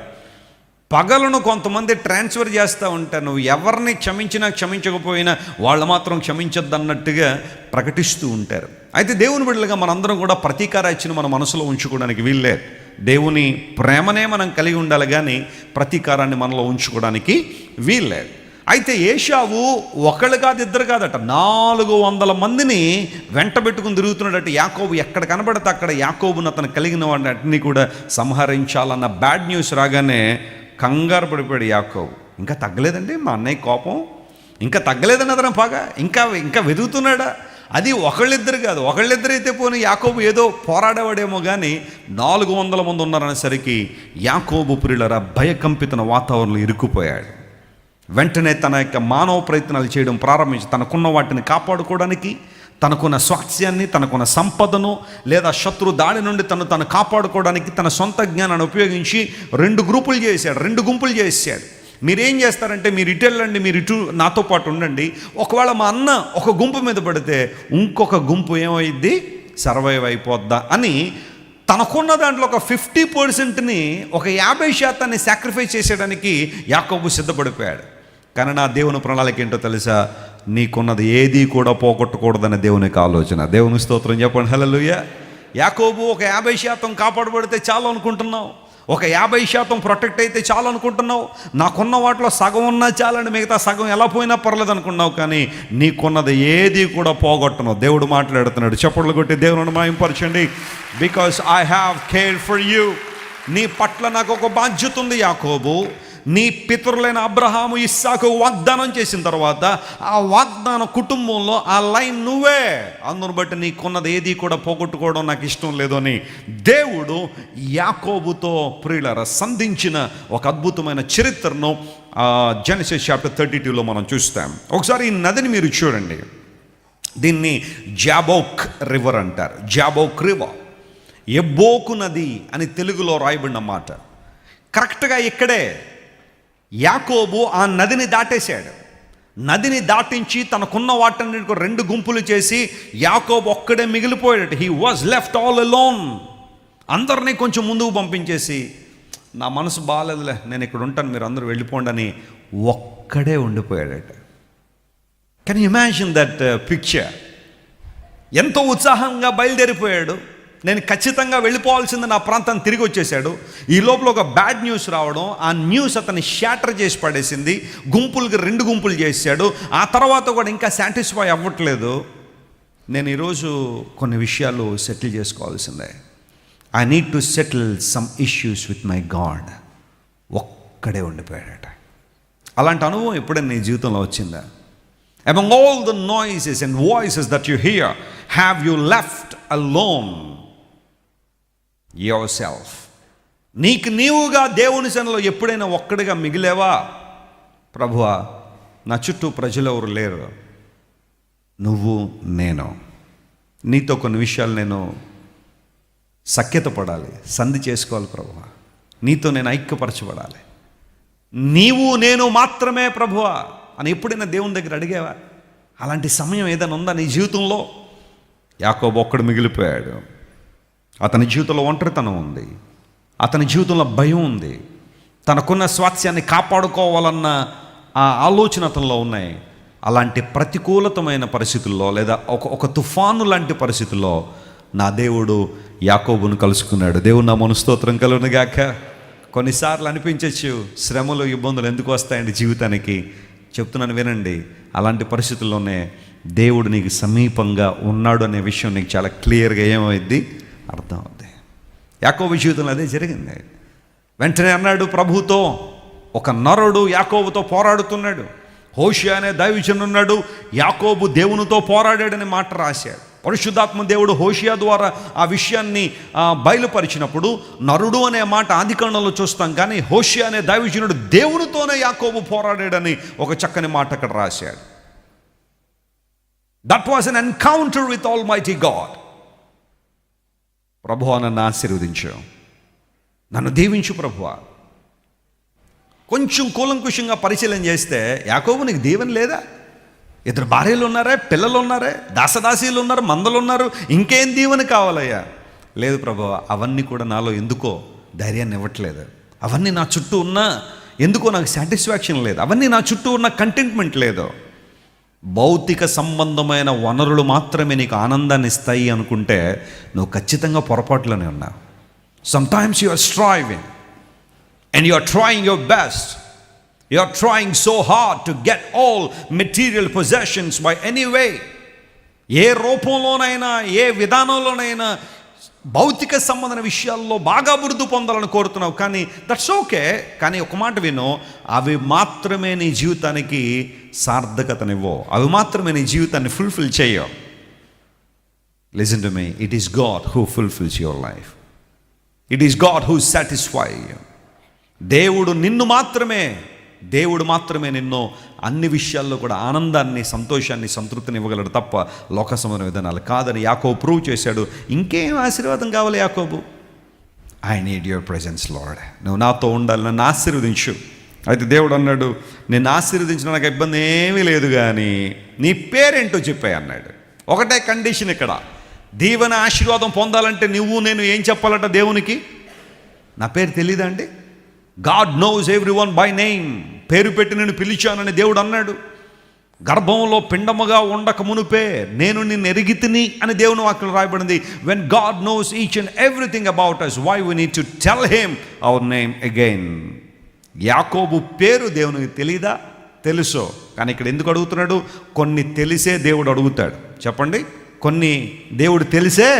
పగలను కొంతమంది ట్రాన్స్ఫర్ చేస్తూ ఉంటారు. నువ్వు ఎవరిని క్షమించినా క్షమించకపోయినా వాళ్ళు మాత్రం క్షమించొద్దు అన్నట్టుగా ప్రకటిస్తూ ఉంటారు. అయితే దేవుని బిడ్డలుగా మనందరం కూడా ప్రతీకార ఇచ్చిన మన మనసులో ఉంచుకోవడానికి వీల్లేదు. దేవుని ప్రేమనే మనం కలిగి ఉండాలి, కానీ ప్రతీకారాన్ని మనలో ఉంచుకోవడానికి వీల్లేదు. అయితే ఏశావు ఒకళ్ళు కాదు, ఇద్దరు కాదట, 400 మందిని వెంట పెట్టుకుని తిరుగుతున్నాడట. యాకోబు ఎక్కడ కనబడితే అక్కడ యాకోబును అతను కలిగిన వాడిని కూడా సంహరించాలన్న బ్యాడ్ న్యూస్ రాగానే కంగారు పడిపోయాడు యాకోబు. ఇంకా తగ్గలేదండి మా అన్నయ్య కోపం, ఇంకా తగ్గలేదని అతను పగ, ఇంకా వెతుకుతున్నాడా? అది ఒకళ్ళిద్దరు కాదు, ఒకళ్ళిద్దరైతే పోనీ యాకోబు ఏదో పోరాడేవాడేమో, కానీ 400 మంది ఉన్నారనేసరికి యాకోబు ప్రియులరా భయకంపితన వాతావరణంలో ఇరుక్కుపోయాడు. వెంటనే తన యొక్క మానవ ప్రయత్నాలు చేయడం ప్రారంభించి తనకున్న వాటిని కాపాడుకోవడానికి, తనకున్న స్వాస్థ్యాన్ని, తనకున్న సంపదను, లేదా శత్రు దాడి నుండి తను కాపాడుకోవడానికి తన సొంత జ్ఞానాన్ని ఉపయోగించి 2 గుంపులు చేశాడు. మీరేం చేస్తారంటే, మీరు ఇటు వెళ్ళండి, మీరు ఇటు నాతో పాటు ఉండండి, ఒకవేళ మా అన్న ఒక గుంపు మీద పడితే ఇంకొక గుంపు ఏమైద్ది, సర్వైవ్ అయిపోద్దా అని తనకున్న దాంట్లో ఒక 50%ని, ఒక 50% సాక్రిఫైస్ చేసేయడానికి యాకోబు సిద్ధపడిపోయాడు. కానీ నా దేవుని ప్రణాళిక ఏంటో తెలుసా? నీకున్నది ఏది కూడా పోగొట్టకూడదనే దేవునికి ఆలోచన. దేవుని స్తోత్రం చెప్పండి, హల్లెలూయా. యాకోబు ఒక 50% కాపాడబడితే చాలు అనుకుంటున్నావు, ఒక 50% ప్రొటెక్ట్ అయితే చాలు అనుకుంటున్నావు, నాకున్న వాటిలో సగం ఉన్నా చాలని, మిగతా సగం ఎలా పోయినా పర్లేదు అనుకున్నావు. కానీ నీకున్నది ఏది కూడా పోగొట్టను. దేవుడు మాట్లాడుతున్నాడు. చప్పట్లు కొట్టి దేవుని మహిమపరచండి. Because I have care for you. నీ పట్ల నాకు ఒక బాధ్యత ఉంది యాకోబు. నీ పితరులైన అబ్రహాము, ఇస్సాకు వాగ్దానం చేసిన తర్వాత ఆ వాగ్దాన కుటుంబంలో ఆ లైన్ నువ్వే, అందును బట్టి నీకున్నది ఏది కూడా పోగొట్టుకోవడం నాకు ఇష్టం లేదు అని దేవుడు యాకోబుతో ప్రియులారా సంధించిన ఒక అద్భుతమైన చరిత్రను జెనసిస్ చాప్టర్ 32లో మనం చూస్తాం. ఒకసారి ఈ నదిని మీరు చూడండి. దీన్ని జాబోక్ రివర్ అంటారు. జాబోక్ రివర్, ఎబ్బోకు నది అని తెలుగులో రాయబడిన మాట. కరెక్ట్గా ఇక్కడే యాకోబు ఆ నదిని దాటేశాడు. నదిని దాటించి తనకున్న వాటిని 2 గుంపులు చేసి యాకోబు ఒక్కడే మిగిలిపోయాడు. He was left all alone. అందరినీ కొంచెం ముందుకు పంపించేసి, నా మనసు బాగాలేదులే, నేను ఇక్కడ ఉంటాను, మీరు అందరూ వెళ్ళిపోండి అని ఒక్కడే ఉండిపోయాడట. Can you imagine that picture? ఎంతో ఉత్సాహంగా బయలుదేరిపోయాడు. నేను ఖచ్చితంగా వెళ్ళిపోవాల్సింది నా ప్రాంతాన్ని తిరిగి వచ్చేసాడు. ఈ లోపల ఒక బ్యాడ్ న్యూస్ రావడం, ఆ న్యూస్ అతన్ని షాటర్ చేసి పడేసింది. గుంపులకి 2 గుంపులు చేశాడు. ఆ తర్వాత కూడా ఇంకా సాటిస్ఫై అవ్వట్లేదు. నేను ఈరోజు కొన్ని విషయాలు సెటిల్ చేసుకోవాల్సిందే. I need to settle some issues with my God. ఒక్కడే ఉండిపోయాడట. అలాంటి అనుభవం ఎప్పుడైనా నీ జీవితంలో వచ్చిందా? Among all the noises and voices that you hear, have you left alone yourself? నీకు నీవుగా దేవుని సన్నిధిలో ఎప్పుడైనా ఒక్కడిగా మిగిలేవా? ప్రభువా, నా చుట్టూ ప్రజలు ఎవరు లేరు, నువ్వు నేను, నీతో కొన్ని విషయాలు నేను సఖ్యత పడాలి, సంధి చేసుకోవాలి ప్రభువా, నీతో నేను ఐక్యపరచబడాలి, నీవు నేను మాత్రమే ప్రభువా అని ఎప్పుడైనా దేవుని దగ్గర అడిగావా? అలాంటి సమయం ఏదైనా ఉందా నీ జీవితంలో? యాకోబు ఒక్కడు మిగిలిపోయాడు. అతని జీవితంలో ఒంటరితనం ఉంది, అతని జీవితంలో భయం ఉంది, తనకున్న స్వాస్థ్యాన్ని కాపాడుకోవాలన్న ఆ ఆలోచన అతనిలో ఉన్నాయి. అలాంటి ప్రతికూలతమైన పరిస్థితుల్లో, లేదా ఒక తుఫాను లాంటి పరిస్థితుల్లో నా దేవుడు యాకోబును కలుసుకున్నాడు. దేవుడు నా స్తోత్రం కలుగునుగాక. కొన్నిసార్లు అనిపించవచ్చు, శ్రమలు ఇబ్బందులు ఎందుకు వస్తాయండి జీవితానికి? చెప్తున్నాను వినండి. అలాంటి పరిస్థితుల్లోనే దేవుడు నీకు సమీపంగా ఉన్నాడు అనే విషయం నీకు చాలా క్లియర్గా ఏమైంది, అర్థం అవుద్ది. యాకోబు జీవితంలో అదే జరిగింది. వెంటనే అన్నాడు ప్రభుతో, ఒక నరుడు యాకోబుతో పోరాడుతున్నాడు. హోషియా అనే దైవజనుడు ఉన్నాడు, యాకోబు దేవునితో పోరాడాడని మాట రాశాడు. పరిశుద్ధాత్మ దేవుడు హోషియా ద్వారా ఆ విషయాన్ని బయలుపరిచినప్పుడు నరుడు అనే మాట ఆదికాండంలో చూస్తాం, కానీ హోషియా అనే దైవజనుడు దేవునితోనే యాకోబు పోరాడాడని ఒక చక్కని మాట అక్కడ రాశాడు. That was an encounter with almighty God. ప్రభువా, నన్ను ఆశీర్వదించు, నన్ను దీవించు ప్రభువా. కొంచెం కూలంకుషంగా పరిశీలన చేస్తే యాకోబు నీకు దీవెన లేదా? 2 భార్యలు ఉన్నారే, పిల్లలు ఉన్నారే, దాసదాసీలు ఉన్నారు, మందలు ఉన్నారు, ఇంకేం దీవెన కావాలయ్యా? లేదు ప్రభువా, అవన్నీ కూడా నాలో ఎందుకో ధైర్యాన్ని ఇవ్వట్లేదు, అవన్నీ నా చుట్టూ ఉన్నా ఎందుకో నాకు సాటిస్ఫాక్షన్ లేదు, అవన్నీ నా చుట్టూ ఉన్న కంటెంట్మెంట్ లేదు. భౌతిక సంబంధమైన వనరులు మాత్రమే నీకు ఆనందాన్ని ఇస్తాయి అనుకుంటే నువ్వు ఖచ్చితంగా పొరపాటులోనే ఉన్నావు. Sometimes you are striving and you are trying your best. You are trying so hard to get all material possessions by any way. ఏ రూపంలోనైనా ఏ విధానంలోనైనా భౌతిక సంబంధమైన విషయాల్లో బాగా అభివృద్ధి పొందాలని కోరుతున్నావు, కానీ దట్స్ ఓకే. కానీ ఒక మాట విను, అవి మాత్రమే నీ జీవితానికి సార్థకతనివ్వవు, అవి మాత్రమే నీ జీవితాన్ని ఫుల్ఫిల్ చేయవు. Listen to me, it is God who fulfils your life. It is God who satisfy you. దేవుడు మాత్రమే నిన్ను అన్ని విషయాల్లో కూడా ఆనందాన్ని, సంతోషాన్ని, సంతృప్తిని ఇవ్వగలడు తప్ప లోక సంబంధ విధానాలు కాదని యాకోబు ప్రూవ్ చేశాడు. ఇంకేం ఆశీర్వాదం కావాలి యాకోబు? I need your presence lord. నువ్వు నాతో ఉండాలి, నన్ను ఆశీర్వదించు. అయితే దేవుడు అన్నాడు, నిన్ను ఆశీర్వదించిన నాకు ఇబ్బంది ఏమీ లేదు, కానీ నీ పేరేంటో చెప్పాయి అన్నాడు. ఒకటే కండిషన్ ఇక్కడ, దీవెన ఆశీర్వాదం పొందాలంటే నువ్వు నేను ఏం చెప్పాలట దేవునికి? నా పేరు తెలీదా అండి? God knows everyone by name. పేరు పెట్టి నేను పిలిచానని దేవుడు అన్నాడు. గర్భంలో పిండముగా ఉండక మునుపే నేను నిన్ను ఎరిగితిని అని దేవుని వాక్యంలో రాయబడింది. When God knows each and everything about us, why we need to tell him our name again? యాకోబు పేరు దేవునికి తెలీదా? తెలుసో, కానీ ఇక్కడ ఎందుకు అడుగుతున్నాడు? కొన్ని తెలిసే దేవుడు అడుగుతాడు. చెప్పండి, కొన్ని దేవుడు తెలిసే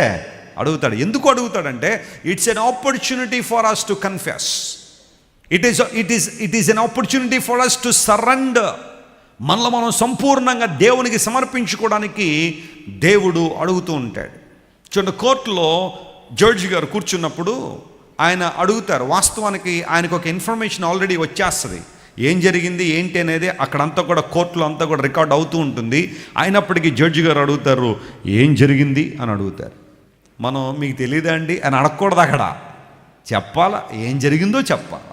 అడుగుతాడు. ఎందుకు అడుగుతాడంటే it's an opportunity for us to confess. It is an opportunity for us to surrender. మనలో మనం సంపూర్ణంగా దేవునికి సమర్పించుకోవడానికి దేవుడు అడుగుతూ ఉంటాడు. చూడండి, కోర్టులో జడ్జి గారు కూర్చున్నప్పుడు ఆయన అడుగుతారు. వాస్తవానికి ఆయనకు ఒక ఇన్ఫర్మేషన్ ఆల్రెడీ వచ్చేస్తుంది, ఏం జరిగింది ఏంటి అనేది అక్కడంతా కూడా కోర్టులో అంతా కూడా రికార్డ్ అవుతూ ఉంటుంది. అయినప్పటికీ జడ్జి గారు అడుగుతారు, ఏం జరిగింది అని అడుగుతారు. మనం మీకు తెలియదా అండి అని అడగకూడదు, అక్కడ చెప్పాలా, ఏం జరిగిందో చెప్పాలా.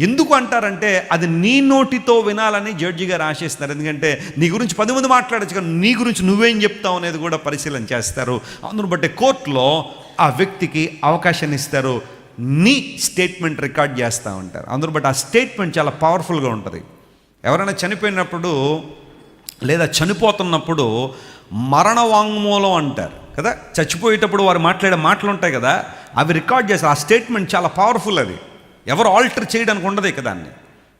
ఎందుకు అంటారంటే అది నీ నోటితో వినాలని జడ్జి గారు ఆశిస్తున్నారు. ఎందుకంటే నీ గురించి 10 మంది మాట్లాడచ్చు, కానీ నీ గురించి నువ్వేం చెప్తావు అనేది కూడా పరిశీలన చేస్తారు. అందును బట్టి కోర్టులో ఆ వ్యక్తికి అవకాశాన్ని ఇస్తారు, నీ స్టేట్మెంట్ రికార్డ్ చేస్తూ ఉంటారు. అందును బట్టి ఆ స్టేట్మెంట్ చాలా పవర్ఫుల్గా ఉంటుంది. ఎవరైనా చనిపోయినప్పుడు లేదా చనిపోతున్నప్పుడు మరణ వాంగ్మూలం అంటారు కదా, చచ్చిపోయేటప్పుడు వారు మాట్లాడే మాటలు ఉంటాయి కదా, అవి రికార్డ్ చేస్తారు. ఆ స్టేట్మెంట్ చాలా పవర్ఫుల్. అది ఎవరు ఆల్టర్ చేయడానికి ఉండదు ఇక,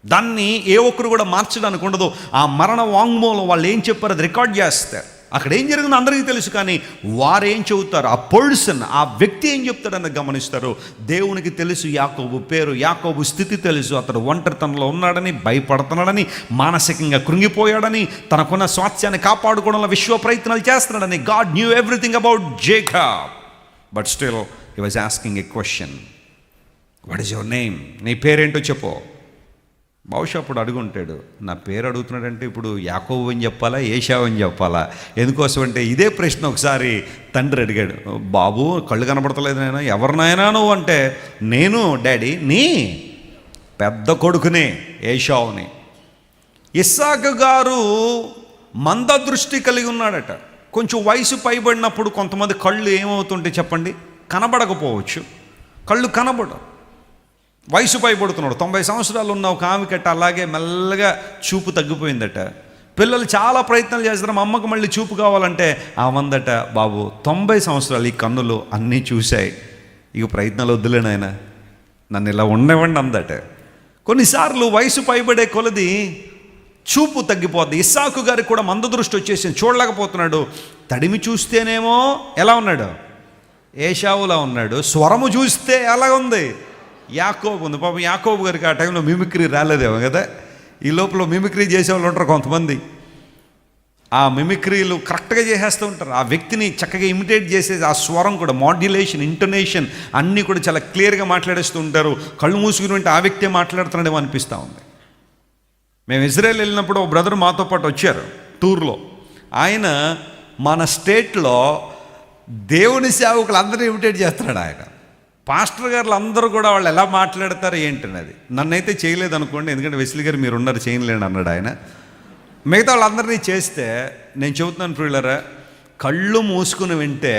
దాన్ని ఏ ఒక్కరు కూడా మార్చడానికి ఉండదు. ఆ మరణ వాంగ్మూలం వాళ్ళు ఏం చెప్పారు అది రికార్డ్ చేస్తారు. అక్కడ ఏం జరిగిందో అందరికీ తెలుసు, కానీ వారు ఏం చెబుతారు, ఆ పర్సన్, ఆ వ్యక్తి ఏం చెప్తాడని గమనిస్తారు. దేవునికి తెలుసు యాకోబు పేరు, యాకోబు స్థితి తెలుసు. అతడు ఒంటరితనంలో ఉన్నాడని, భయపడుతున్నాడని, మానసికంగా కృంగిపోయాడని, తనకున్న స్వాస్థ్యాన్ని కాపాడుకోవడంలో విశ్వ ప్రయత్నాలు చేస్తున్నాడని. God new everything about Jacob, but still he was asking a question, what is your name? నీ పేరేంటో చెప్పు. బహుశా అప్పుడు అడుగుంటాడు, నా పేరు అడుగుతున్నాడంటే ఇప్పుడు యాకోబు అని చెప్పాలా, ఏశావు అని చెప్పాలా? ఎందుకోసం అంటే ఇదే ప్రశ్న ఒకసారి తండ్రి అడిగాడు. బాబు కళ్ళు కనపడతలేదు నాయనా, ఎవరినైనా నువ్వు అంటే, నేను డాడీ నీ పెద్ద కొడుకునే ఏశావుని. ఇస్సాకు గారు మంద దృష్టి కలిగి ఉన్నాడట. కొంచెం వయసు పైబడినప్పుడు కొంతమంది కళ్ళు ఏమవుతుంటే చెప్పండి, కనబడకపోవచ్చు, కళ్ళు కనబడవు. వయసు పైబడుతున్నాడు, 90 సంవత్సరాలు ఉన్న ఒక ఆమెకట్ట అలాగే మెల్లగా చూపు తగ్గిపోయిందట. పిల్లలు చాలా ప్రయత్నాలు చేస్తారు, మా అమ్మకు మళ్ళీ చూపు కావాలంటే ఆమందట, బాబు 90 సంవత్సరాలు ఈ కన్నులు అన్నీ చూశాయి, ఇక ప్రయత్నాలు వద్దులేనాయన, నన్ను ఇలా ఉండేవండి అందట. కొన్నిసార్లు వయసు పైబడే కొలది చూపు తగ్గిపోద్ది. ఇస్సాకు గారికి కూడా మంద దృష్టి వచ్చేసింది, చూడలేకపోతున్నాడు. తడిమి చూస్తేనేమో ఎలా ఉన్నాడు, ఏశావులా ఉన్నాడు. స్వరము చూస్తే ఎలా ఉంది, యాకోబు ఉంది. పాపం యాకోబు గారికి ఆ టైంలో మిమిక్రీ రాలేదేమో కదా. ఈ లోపల మిమిక్రీ చేసేవాళ్ళు ఉంటారు కొంతమంది, ఆ మిమిక్రీలు కరెక్ట్గా చేసేస్తూ ఉంటారు. ఆ వ్యక్తిని చక్కగా ఇమిటేట్ చేసేది, ఆ స్వరం కూడా, మాడ్యులేషన్, ఇంటోనేషన్ అన్నీ కూడా చాలా క్లియర్గా మాట్లాడేస్తూ ఉంటారు. కళ్ళు మూసుకుని ఉంటే ఆ వ్యక్తే మాట్లాడుతున్నాడేమో అనిపిస్తూ ఉంది. మేము ఇజ్రాయెల్ వెళ్ళినప్పుడు ఒక బ్రదర్ మాతో పాటు వచ్చారు టూర్లో. ఆయన మన స్టేట్లో దేవుని సేవకులు అందరూ ఇమిటేట్ చేస్తున్నాడు. ఆయన పాస్టర్ గారులు అందరూ కూడా వాళ్ళు ఎలా మాట్లాడతారు ఏంటనేది. నన్నైతే చేయలేదు అనుకోండి, ఎందుకంటే వెస్లీ గారు మీరు ఉన్నారు చేయలేండి అన్నాడు ఆయన. మిగతా వాళ్ళందరినీ చేస్తే నేను చెబుతున్నాను ప్రియులారా, కళ్ళు మూసుకుని వింటే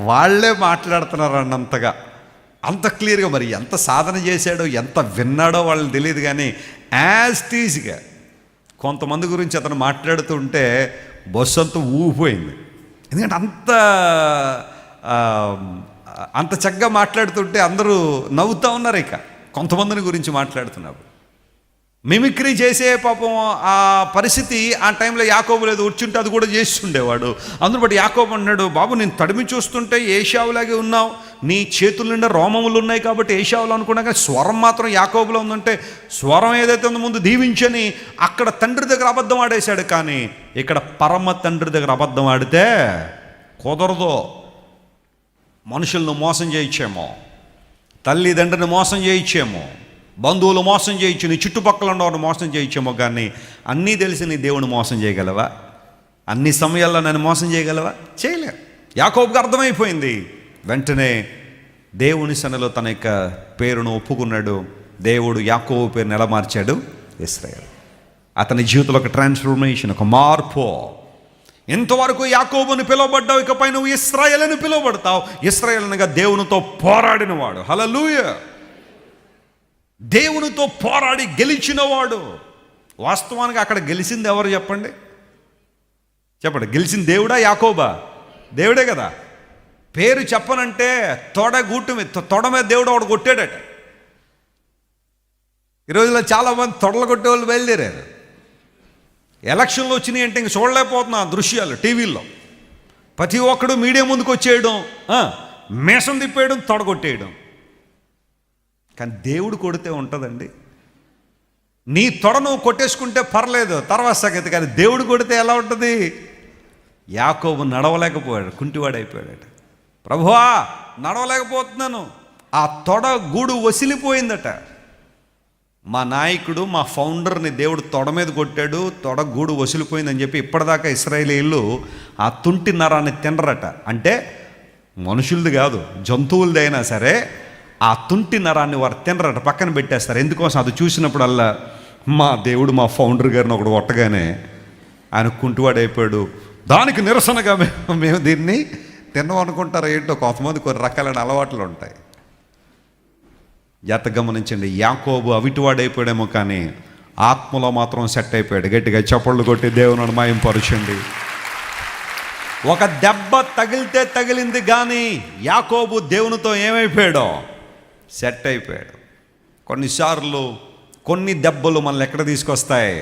వాళ్ళే మాట్లాడుతున్నారు అన్నంతగా, అంత క్లియర్గా. మరి ఎంత సాధన చేశాడో, ఎంత విన్నాడో వాళ్ళకి తెలియదు, కానీ యాజ్ టీజ్గా కొంతమంది గురించి అతను మాట్లాడుతుంటే బస్సు అంతా ఊగిపోయింది. ఎందుకంటే అంత అంత చక్కగా మాట్లాడుతుంటే అందరూ నవ్వుతూ ఉన్నారు. ఇక కొంతమందిని గురించి మాట్లాడుతున్నారు. మిమిక్రీ చేసే పాపం ఆ పరిస్థితి ఆ టైంలో యాకోబు లేదు, కూర్చుంటే అది కూడా చేస్తుండేవాడు. అందును బట్టి యాకోబు అన్నాడు, బాబు నేను తడిమి చూస్తుంటే ఏశావులాగే ఉన్నావు, నీ చేతుల నిండా రోమములు ఉన్నాయి కాబట్టి ఏశావులు అనుకున్నా, కానీ స్వరం మాత్రం యాకోబులో ఉందంటే స్వరం ఏదైతే ఉందో ముందు దీవించని అక్కడ తండ్రి దగ్గర అబద్ధం ఆడేశాడు. కానీ ఇక్కడ పరమ తండ్రి దగ్గర అబద్ధం ఆడితే కుదరదు. మనుషులను మోసం చేయించేమో, తల్లిదండ్రిని మోసం చేయించేమో, బంధువులు మోసం చేయొచ్చు, నీ చుట్టుపక్కల ఉన్నవాడు మోసం చేయొచ్చేమో, కానీ అన్నీ తెలిసి నీ దేవుని మోసం చేయగలవా? అన్ని సమయాల్లో నన్ను మోసం చేయగలవా? చేయలే. యాకోబుకి అర్థమైపోయింది. వెంటనే దేవుని సన్నిధిలో తన యొక్క పేరును ఒప్పుకున్నాడు. దేవుడు యాకోబు పేరును ఎలా మార్చాడు? ఇశ్రాయేలు. అతని జీవితంలో ఒక ట్రాన్స్ఫర్మేషన్, ఒక మార్పు. ఇంతవరకు యాకోబుని పిలువబడ్డావు, ఇకపై నువ్వు ఇశ్రాయేలు అని పిలువబడతావు. ఇశ్రాయేలు అనగా దేవునితో పోరాడినవాడు. హల్లెలూయా. దేవునితో పోరాడి గెలిచినవాడు. వాస్తవానికి అక్కడ గెలిచింది ఎవరు చెప్పండి? గెలిచింది దేవుడా యాకోబా? దేవుడే కదా. పేరు చెప్పనంటే తొడ మీద దేవుడు ఒకడు కొట్టాడట. ఈ రోజుల్లో చాలామంది తొడలు కొట్టే వాళ్ళు బయలుదేరారు. ఎలక్షన్లు వచ్చినాయి అంటే ఇంక చూడలేకపోతున్నా దృశ్యాలు టీవీల్లో. ప్రతి ఒక్కడు మీడియా ముందుకు వచ్చేయడం, మేసం తిప్పేయడం, తొడగొట్టేయడం. కానీ దేవుడు కొడితే ఉంటుందండి. నీ తొడ నువ్వు కొట్టేసుకుంటే పర్లేదు, తర్వాత సంగతి. కానీ దేవుడు కొడితే ఎలా ఉంటుంది? యాకోబు నడవలేకపోయాడు, కుంటివాడైపోయాడట. ప్రభువా నడవలేకపోతున్నాను, ఆ తొడ గూడు వసిలిపోయిందట. మా నాయకుడు, మా ఫౌండర్ని దేవుడు తొడ మీద కొట్టాడు, తొడ గూడు వసిలిపోయిందని చెప్పి ఇప్పటిదాకా ఇశ్రాయేలీయులు ఆ తుంటి నరాన్ని తినరట. అంటే మనుషులది కాదు, జంతువులది అయినా సరే ఆ తుంటి నరాన్ని వారు తినరట, పక్కన పెట్టేస్తారు. ఎందుకోసం? అది చూసినప్పుడల్లా మా దేవుడు మా ఫౌండర్ గారిని ఒకడు కొట్టగానే ఆయన కుంటివాడైపోయాడు, దానికి నిరసనగా మేము దీన్ని తిన్నాం అనుకుంటారు. ఏంటో కొంతమంది కొన్ని రకాలైన అలవాట్లు ఉంటాయి. జాగ్రత్తగా గమనించండి. యాకోబు అవిటివాడైపోయాడేమో, కానీ ఆత్మలో మాత్రం సెట్ అయిపోయాడు. గట్టిగా చప్పళ్ళు కొట్టి దేవుని మహిమపరచండి. ఒక దెబ్బ తగిలితే తగిలింది, కానీ యాకోబు దేవునితో ఏమైపోయాడో సెట్ అయిపోయాడు. కొన్నిసార్లు కొన్ని దెబ్బలు మనల్ని ఎక్కడ తీసుకొస్తాయి?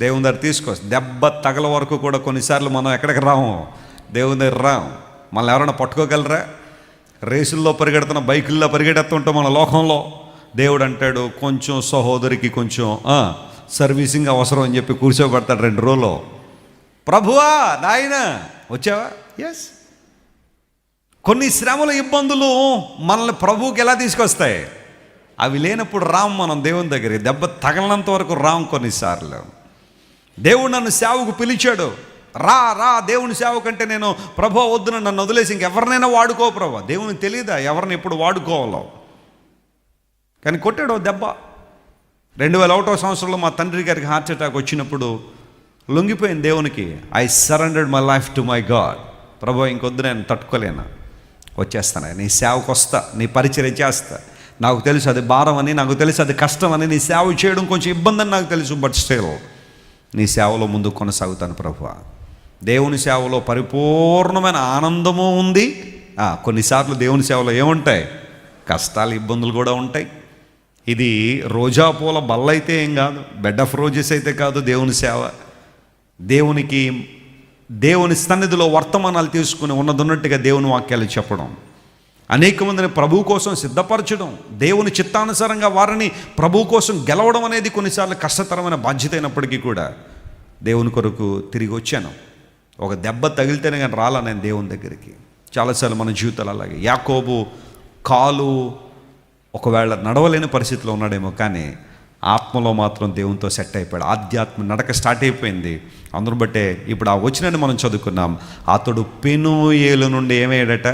దేవుని దగ్గర తీసుకొస్తాయి. దెబ్బ తగల వరకు కూడా కొన్నిసార్లు మనం ఎక్కడికి రాము, దేవుని దగ్గర రాము. మనల్ని ఎవరైనా పట్టుకోగలరా? రేసుల్లో పరిగెడుతున్న బైకుల్లో పరిగెడుతుంటాం మన లోకంలో. దేవుడు అంటాడు, కొంచెం సహోదరికి కొంచెం సర్వీసింగ్ అవసరం అని చెప్పి కూర్చోబెడతాడు 2 రోజులు. ప్రభువా నాయన వచ్చావా? ఎస్. కొన్ని శ్రమలు, ఇబ్బందులు మనల్ని ప్రభువుకి ఎలా తీసుకొస్తాయి? అవి లేనప్పుడు రాం మనం దేవుని దగ్గర. దెబ్బ తగలనంత వరకు రాం. కొన్నిసార్లు దేవుడు నన్ను సేవకు పిలిచాడు, రా రా దేవుని సేవ కంటే, నేను ప్రభు వద్దున నన్ను వదిలేసి ఇంకెవరినైనా వాడుకో ప్రభు. దేవునికి తెలియదా ఎవరిని ఎప్పుడు వాడుకోవాలో? కానీ కొట్టాడు దెబ్బ. 2001వ సంవత్సరంలో మా తండ్రి గారికి హార్ట్ అటాక్ వచ్చినప్పుడు లొంగిపోయింది దేవునికి. I surrendered my life to my God. ప్రభు ఇంకొద్దు, నేను తట్టుకోలేను, వచ్చేస్తాను, నీ సేవకు వస్తా, నీ పరిచర్య చేస్తా. నాకు తెలుసు అది భారం అని, నాకు తెలుసు అది కష్టం అని, నీ సేవ చేయడం కొంచెం ఇబ్బంది అని నాకు తెలుసు. బట్ స్టిల్ నీ సేవలో ముందు కొనసాగుతాను ప్రభువా. దేవుని సేవలో పరిపూర్ణమైన ఆనందము ఉంది. కొన్నిసార్లు దేవుని సేవలో ఏముంటాయి? కష్టాలు, ఇబ్బందులు కూడా ఉంటాయి. ఇది రోజా పూల బల్ల అయితే ఏం కాదు, బెడ్ ఆఫ్ రోజెస్ అయితే కాదు. దేవుని సేవ, దేవుని సన్నిధిలో వర్తమానాలు తీసుకుని ఉన్నట్టుగా దేవుని వాక్యాలు చెప్పడం, అనేక మందిని ప్రభు కోసం సిద్ధపరచడం, దేవుని చిత్తానుసారంగా వారిని ప్రభు కోసం గెలవడం అనేది కొన్నిసార్లు కష్టతరమైన బాధ్యత అయినప్పటికీ కూడా దేవుని కొరకు తిరిగి వచ్చాను. ఒక దెబ్బ తగిలితేనే కానీ రాలా నేను దేవుని దగ్గరికి. చాలాసార్లు మన జీవితాలు అలాగే. యాకోబు కాలు ఒకవేళ నడవలేని పరిస్థితిలో ఉన్నాడేమో, కానీ ఆత్మలో మాత్రం దేవునితో సెట్ అయిపోయాడు. ఆధ్యాత్మ నడక స్టార్ట్ అయిపోయింది. అందును బట్టే ఇప్పుడు ఆ వచనాన్ని మనం చదువుకున్నాం. అతడు పెనూయేలు నుండి ఏమయ్యాడట?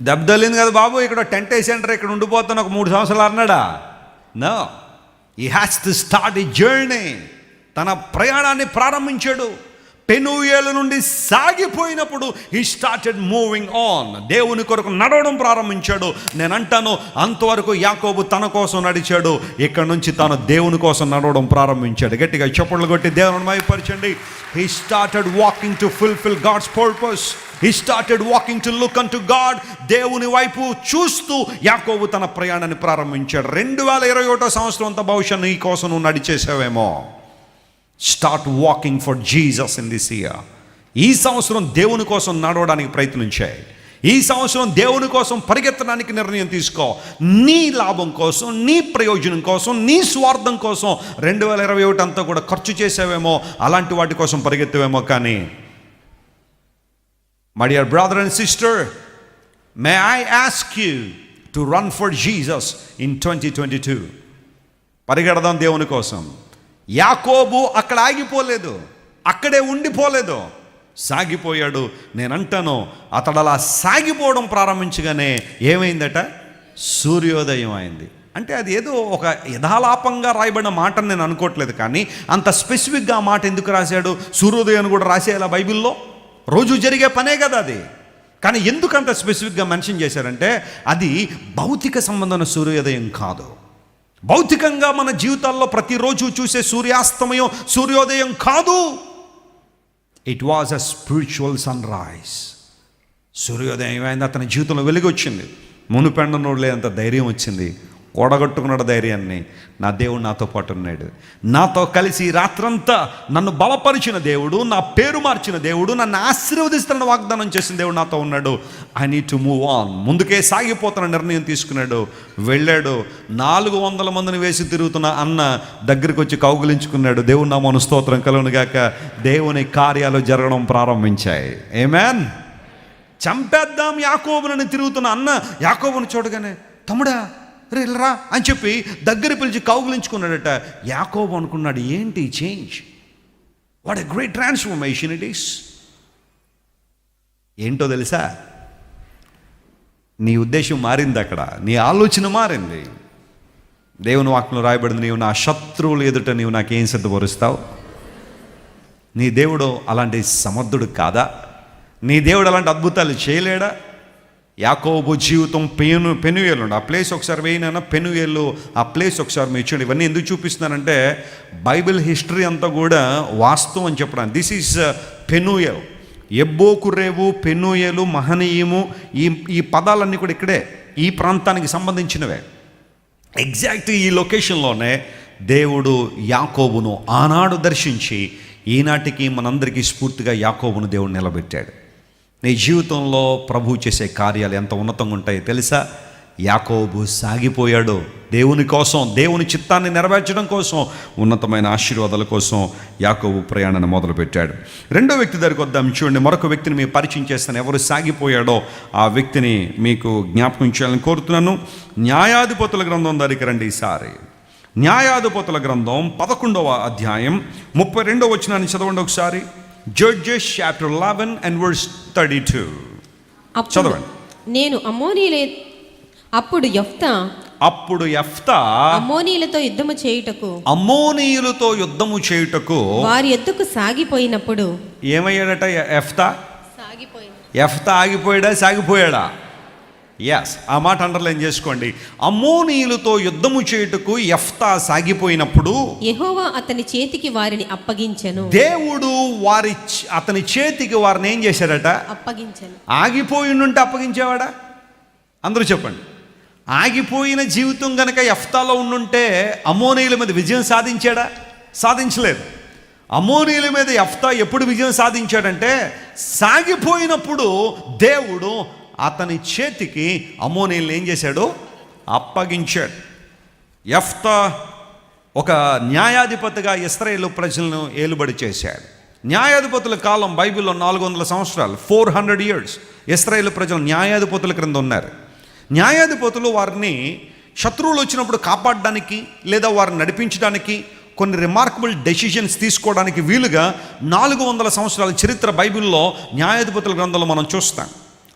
దెబ్బ తగిలింది కదా బాబు, ఇక్కడ టెంట్ వేసేంటారు, ఇక్కడ ఉండిపోతాను ఒక 3 సంవత్సరాలు అన్నాడా? No, he has to start ఈ జర్నీ. తన ప్రయాణాన్ని ప్రారంభించాడు. పెనూయేలు నుండి సాగిపోయినప్పుడు హీ స్టార్టెడ్ మూవింగ్ ఆన్. దేవుని కొరకు నడవడం ప్రారంభించాడు. నేను అంటాను, అంతవరకు యాకోబు తన కోసం నడిచాడు, ఇక్కడ నుంచి తాను దేవుని కోసం నడవడం ప్రారంభించాడు. గట్టిగా చప్పట్లు కొట్టి దేవుని మహిమపరచండి. He started walking to fulfil God's purpose. He started walking to look unto God. దేవుని వైపు చూస్తూ యాకోబు తన ప్రయాణాన్ని ప్రారంభించాడు. 2021 సంవత్సరం అంతా బహుశా నీ కోసం నువ్వు నడిచేసావేమో. Start walking for Jesus in this year. ఈ సంవత్సరం దేవుని కోసం నడవడానికి ప్రయత్నించాయి. ఈ సంవత్సరం దేవుని కోసం పరిగెత్తడానికి నిర్ణయం తీసుకో. నీ లాభం కోసం, నీ ప్రయోజనం కోసం, నీ స్వార్థం కోసం 2021 అంతా కూడా ఖర్చు చేసావేమో, అలాంటి వాటి కోసం పరిగెత్తవేమో. కానీ my dear brother and sister, may I ask you to run for Jesus in 2022. పరిగెడదాం దేవుని కోసం. యాకోబు అక్కడ ఆగిపోలేదు, అక్కడే ఉండిపోలేదు, సాగిపోయాడు. నేనంటాను, అతడు అలా సాగిపోవడం ప్రారంభించగానే ఏమైందట? సూర్యోదయం అయింది. అంటే అది ఏదో ఒక యథాలాపంగా రాయబడిన మాట నేను అనుకోవట్లేదు, కానీ అంత స్పెసిఫిక్గా ఆ మాట ఎందుకు రాశాడు? సూర్యోదయాన్ని కూడా రాసేయాలా బైబిల్లో? రోజు జరిగే పనే కదా అది. కానీ ఎందుకు అంత స్పెసిఫిక్గా మెన్షన్ చేశారంటే, అది భౌతిక సంబంధమైన సూర్యోదయం కాదు. భౌతికంగా మన జీవితాల్లో ప్రతిరోజు చూసే సూర్యాస్తమయం, సూర్యోదయం కాదు. It was a spiritual sunrise. సూర్యోదయం ఏమైంది? అతని జీవితంలో వెలుగు వచ్చింది. మునుపెండనోడు లేనంత ధైర్యం వచ్చింది. కూడగట్టుకున్నాడు ధైర్యాన్ని. నా దేవుడు నాతో పాటు ఉన్నాడు, నాతో కలిసి రాత్రంతా నన్ను బలపరిచిన దేవుడు, నా పేరు మార్చిన దేవుడు, నన్ను ఆశీర్వదిస్తున్న వాగ్దానం చేసిన దేవుడు నాతో ఉన్నాడు. I need to move on. ముందుకే సాగిపోతున్న నిర్ణయం తీసుకున్నాడు. వెళ్ళాడు. 400 మందిని వేసి తిరుగుతున్న అన్న దగ్గరికి వచ్చి కౌగులించుకున్నాడు. దేవుని నామమున స్తోత్రం కలుగును గాక. దేవుని కార్యాలు జరగడం ప్రారంభించాయి. ఆమేన్. చంపేద్దాం యాకోబుని తిరుగుతున్న అన్న యాకోబుని చూడగానే, తమ్ముడా రా అని చెప్పి దగ్గర పిలిచి కౌగులించుకున్నాడట. యాకోబు అనుకున్నాడు, ఏంటి change? What a great transformation it is. ఏంటో తెలుసా? నీ ఉద్దేశం మారింది, అక్కడ నీ ఆలోచన మారింది. దేవుని వాక్యంలో రాయబడింది, నీవు నా శత్రువులు ఎదుట నీవు నాకేం సిద్ధపరుస్తావు? నీ దేవుడు అలాంటి సమర్థుడు కాదా? నీ దేవుడు అలాంటి అద్భుతాలు చేయలేడా? యాకోబు జీవితం పెనుయేలు. ఆ ప్లేస్ ఒకసారి వేయినా, పెనుయేలు ఆ ప్లేస్ ఒకసారి మీరు చూడండి. ఇవన్నీ ఎందుకు చూపిస్తున్నానంటే, బైబిల్ హిస్టరీ అంతా కూడా వాస్తవం అని చెప్పడానికి. This is Penuel. ఎబ్బోకురేవు, పెనుయేలు, మహనీయము, ఈ పదాలన్నీ కూడా ఇక్కడే, ఈ ప్రాంతానికి సంబంధించినవే. ఎగ్జాక్ట్ ఈ లొకేషన్లోనే దేవుడు యాకోబును ఆనాడు దర్శించి ఈనాటికి మనందరికీ స్ఫూర్తిగా యాకోబును దేవుడు నిలబెట్టాడు. నీ జీవితంలో ప్రభు చేసే కార్యాలు ఎంత ఉన్నతంగా ఉంటాయో తెలుసా? యాకోబు సాగిపోయాడు దేవుని కోసం, దేవుని చిత్తాన్ని నెరవేర్చడం కోసం, ఉన్నతమైన ఆశీర్వాదాల కోసం యాకోబు ప్రయాణాన్ని మొదలుపెట్టాడు. రెండో వ్యక్తి దగ్గరికి వద్దాం. చూడండి, మరొక వ్యక్తిని మీకు పరిచయం చేస్తాను. ఎవరు సాగిపోయాడో ఆ వ్యక్తిని మీకు జ్ఞాపకం చేయాలని కోరుతున్నాను. న్యాయాధిపతుల గ్రంథం దగ్గరికి రండి. ఈసారి న్యాయాధిపతుల గ్రంథం 11వ అధ్యాయం 32వ వచనాన్ని చదవండి ఒకసారి. Judges chapter 11 and verse 32. చదవండి. నేను అప్పుడు యెఫ్తా అమ్మోనీయులతో యుద్ధము చేయుటకు వారి యొద్దకు సాగిపోయినప్పుడు ఏమయ్యాడట? యెఫ్తా ఆగిపోయాడా? సాగిపోయాడా? ఎస్, ఆ మాట అండర్లైన్ చేసుకోండి. అమ్మోనీయులతో యుద్ధము చేయుటకు యెఫ్తా సాగిపోయినప్పుడు యెహోవా అతని చేతికి వారిని అప్పగించెను. దేవుడు అతని చేతికి వారిని ఏం చేశాడట? అప్పగించెను. ఆగిపోయి ఉంటే అప్పగించేవాడా? అందరూ చెప్పండి. ఆగిపోయిన జీవితం గనక యెఫ్తాలో ఉండుంటే అమ్మోనీయుల మీద విజయం సాధించాడా? సాధించలేదు. అమ్మోనీయుల మీద యెఫ్తా ఎప్పుడు విజయం సాధించాడంటే, సాగిపోయినప్పుడు దేవుడు అతని చేతికి అమ్మోనీయుల్ని ఏం చేశాడు? అప్పగించాడు. యెఫ్తా ఒక న్యాయాధిపతిగా ఇశ్రాయేలు ప్రజలను ఏలుబడి చేశాడు. న్యాయాధిపతుల కాలం బైబిల్లో 400 సంవత్సరాలు, 400 years ఇశ్రాయేలు ప్రజలు న్యాయాధిపతుల క్రింద ఉన్నారు. న్యాయాధిపతులు వారిని శత్రువులు వచ్చినప్పుడు కాపాడడానికి లేదా వారిని నడిపించడానికి, కొన్ని రిమార్కబుల్ డెసిషన్స్ తీసుకోవడానికి వీలుగా 400 సంవత్సరాల చరిత్ర బైబిల్లో న్యాయాధిపతుల గ్రంథంలో మనం చూస్తాం.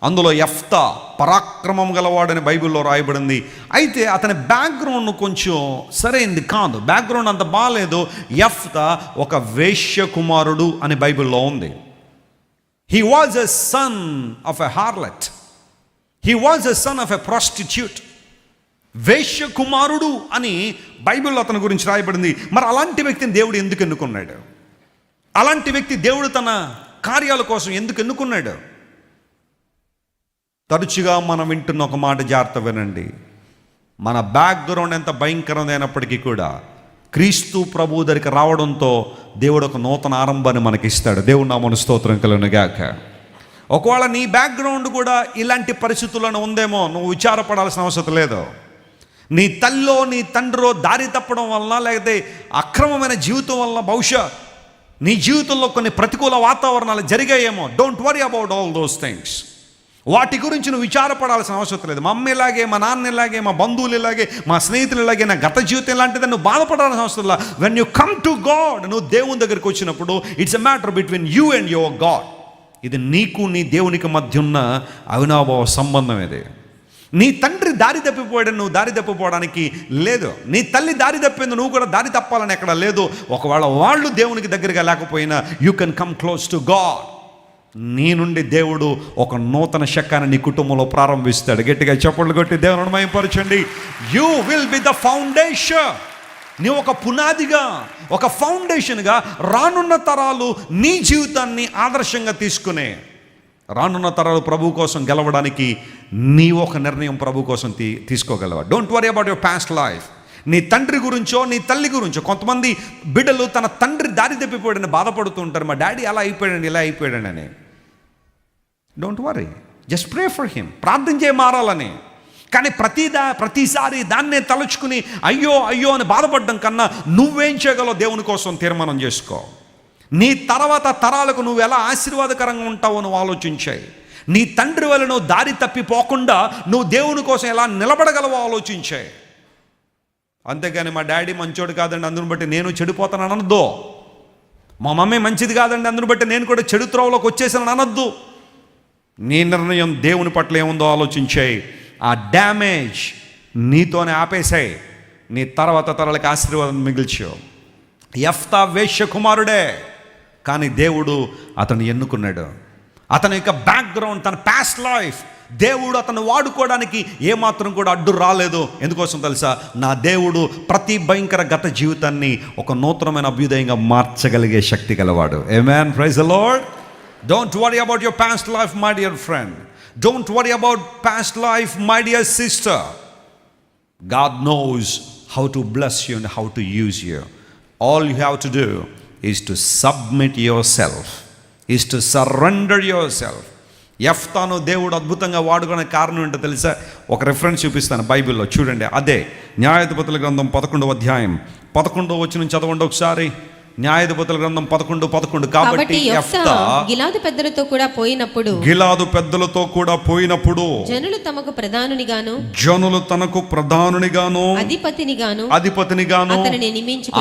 అందులో యెఫ్తా పరాక్రమం గలవాడని బైబిల్లో రాయబడింది. అయితే అతని బ్యాక్గ్రౌండ్ కొంచెం సరైంది కాదు, బ్యాక్గ్రౌండ్ అంత బాగాలేదు. యెఫ్తా ఒక వేశ్య కుమారుడు అని బైబిల్లో ఉంది. He was a son of a harlot, he was a son of a prostitute. వేశ్య కుమారుడు అని బైబిల్లో అతని గురించి రాయబడింది. మరి అలాంటి వ్యక్తిని దేవుడు ఎందుకు ఎన్నుకున్నాడు? అలాంటి వ్యక్తి దేవుడు తన కార్యాల కోసం ఎందుకు ఎన్నుకున్నాడు? తరచుగా మనం వింటున్న ఒక మాట జాగ్రత్త వినండి. మన బ్యాక్గ్రౌండ్ ఎంత భయంకరమైనప్పటికీ కూడా క్రీస్తు ప్రభు దగ్గరికి రావడంతో దేవుడు ఒక నూతన ఆరంభాన్ని మనకి ఇస్తాడు. దేవుడు నామమున స్తోత్రం కలుగును గాక. ఒకవేళ నీ బ్యాక్గ్రౌండ్ కూడా ఇలాంటి పరిస్థితుల్లో ఉందేమో, నువ్వు విచారపడాల్సిన అవసరం లేదు. నీ తల్లో నీ తండ్రో దారి తప్పడం వలన, లేకపోతే అక్రమమైన జీవితం వలన బహుశా నీ జీవితంలో కొన్ని ప్రతికూల వాతావరణాలు జరిగాయేమో. Don't worry about all those things. వాటి గురించి నువ్వు విచారపడాల్సిన అవసరం లేదు. మా అమ్మ ఇలాగే, మా నాన్న ఇలాగే, మా బంధువులు ఇలాగే, మా స్నేహితులు ఇలాగే, నా గత జీవితం ఇలాంటిదని నువ్వు బాధపడాల్సిన అవసరం లేదు. When you come to God, నువ్వు దేవుని దగ్గరికి వచ్చినప్పుడు it's a matter between you and your God. ఇది నీకు నీ దేవునికి మధ్య ఉన్న అవినాభావ సంబంధం. ఇది నీ తండ్రి దారి తప్పిపోయాడు, నువ్వు దారి తప్పిపోవడానికి లేదు. నీ తల్లి దారి తప్పింది, నువ్వు కూడా దారి తప్పాలని ఎక్కడ లేదు. ఒకవేళ వాళ్ళు దేవునికి దగ్గరగా లేకపోయినా you can come close to God. నీ నుండి దేవుడు ఒక నూతన శకాన్ని నీ కుటుంబంలో ప్రారంభిస్తాడు. గట్టిగా చప్పట్లు కొట్టి దేవుని మహిమపరచండి. You will be the foundation. నీవు ఒక పునాదిగా, ఒక ఫౌండేషన్గా రానున్న తరాలు నీ జీవితాన్ని ఆదర్శంగా తీసుకునే, రానున్న తరాలు ప్రభు కోసం గెలవడానికి నీవు ఒక నిర్ణయం ప్రభు కోసం తీసుకోగలవా? Don't worry about your past life. నీ తండ్రి గురించో నీ తల్లి గురించో. కొంతమంది బిడ్డలు తన తండ్రి దారి తప్పిపోయాడని బాధపడుతూ ఉంటారు. మా డాడీ అలా అయిపోయాడని, ఇలా అయిపోయాడని. Don't worry, just pray for him. ప్రార్థన చేయ మారాలని. కానీ ప్రతిసారి దాన్నే తలుచుకుని అయ్యో అయ్యో అని బాధపడడం కన్నా నువ్వేం చేయగలవు దేవుని కోసం తీర్మానం చేసుకో. నీ తర్వాత తరాలకు నువ్వు ఎలా ఆశీర్వాదకరంగా ఉంటావో నువ్వు ఆలోచించాయి. నీ తండ్రి వల్ల నువ్వు దారి తప్పిపోకుండా నువ్వు దేవుని కోసం ఎలా నిలబడగలవో ఆలోచించాయి. అంతేగాని మా డాడీ మంచోడు కాదండి అందుని బట్టి నేను చెడిపోతాను అనొద్దు. మా మమ్మీ మంచిది కాదండి అందుని బట్టి నేను కూడా చెడు త్రోవలోకి వచ్చేసాను అనొద్దు. నీ నిర్ణయం దేవుని పట్ల ఏముందో ఆలోచించాయి. ఆ డ్యామేజ్ నీతోనే ఆపేసాయి. నీ తర్వాత తరాలకు ఆశీర్వాదం మిగిల్చావు. యెఫ్తా వేశ్య కుమారుడే, కానీ దేవుడు అతను ఎన్నుకున్నాడు. అతని యొక్క బ్యాక్గ్రౌండ్, తన పాస్ట్ లైఫ్ దేవుడు అతను వాడుకోవడానికి ఏమాత్రం కూడా అడ్డు రాలేదు. ఎందుకోసం తెలుసా? నా దేవుడు ప్రతి భయంకర గత జీవితాన్ని ఒక నూతనమైన అభ్యుదయంగా మార్చగలిగే శక్తి గలవాడు. Amen. Praise the Lord. Don't worry about your past life my dear friend. Don't worry about past life my dear sister. God knows how to bless you and how to use you. All you have to do is to submit yourself, is to surrender yourself. యెఫ్తాను దేవుడు అద్భుతంగా వాడుకునే కారణం ఏంటో తెలుసా? ఒక రెఫరెన్స్ చూపిస్తాను బైబిల్లో, చూడండి. అదే న్యాయాధిపతుల గ్రంథం 11వ అధ్యాయం 11వ వచనం చదవండి ఒకసారి. న్యాయాధిపతుల గ్రంథం 11:11. కాబట్టి యెఫ్తా గిలాదు పెద్దలతో కూడా పోయినప్పుడు జనులు తమకు ప్రధానునిగాను అధిపతినిగాను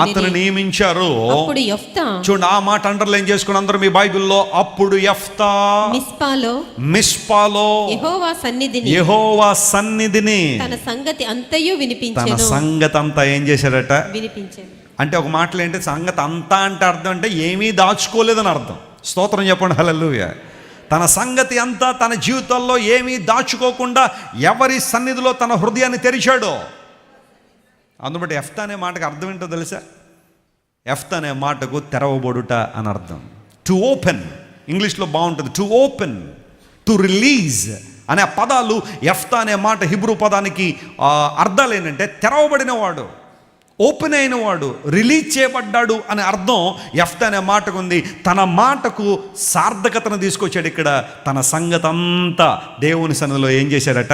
అతని నియమించారు. అప్పుడు యెఫ్తా, చూడండి ఆ మాట అండర్లైన్ చేసుకుని అందరూ మీ బైబిల్లో, అప్పుడు యెఫ్తా మిస్పాలో యెహోవా సన్నిధిని తన సంగతి అంతయు వినిపించెను. తన సంగతి అంతా ఏం చేశాడట? వినిపించెను. అంటే ఒక మాటలు ఏంటి సంగతి అంతా అంటే అర్థం అంటే ఏమీ దాచుకోలేదని అర్థం. స్తోత్రం చెప్పండి. హల్లెలూయా. తన సంగతి అంతా తన జీవితంలో ఏమీ దాచుకోకుండా ఎవరి సన్నిధిలో తన హృదయాన్ని తెరిచాడో. అందుబట్టి యెఫ్తా అనే మాటకు అర్థం ఏంటో తెలుసా? యెఫ్తా అనే మాటకు తెరవబడుట అని అర్థం. టు ఓపెన్, ఇంగ్లీష్లో బాగుంటుంది. టు ఓపెన్, టు రిలీజ్ అనే పదాలు యెఫ్తా అనే మాట హిబ్రూ పదానికి అర్థాలు ఏంటంటే తెరవబడినవాడు, ఓపెన్ అయిన వాడు, రిలీజ్ చేయబడ్డాడు అనే అర్థం యెఫ్తా అనే మాటకు ఉంది. తన మాటకు సార్థకతను తీసుకొచ్చాడు ఇక్కడ. తన సంగతి అంతా దేవుని సన్నిధిలో ఏం చేశాడట?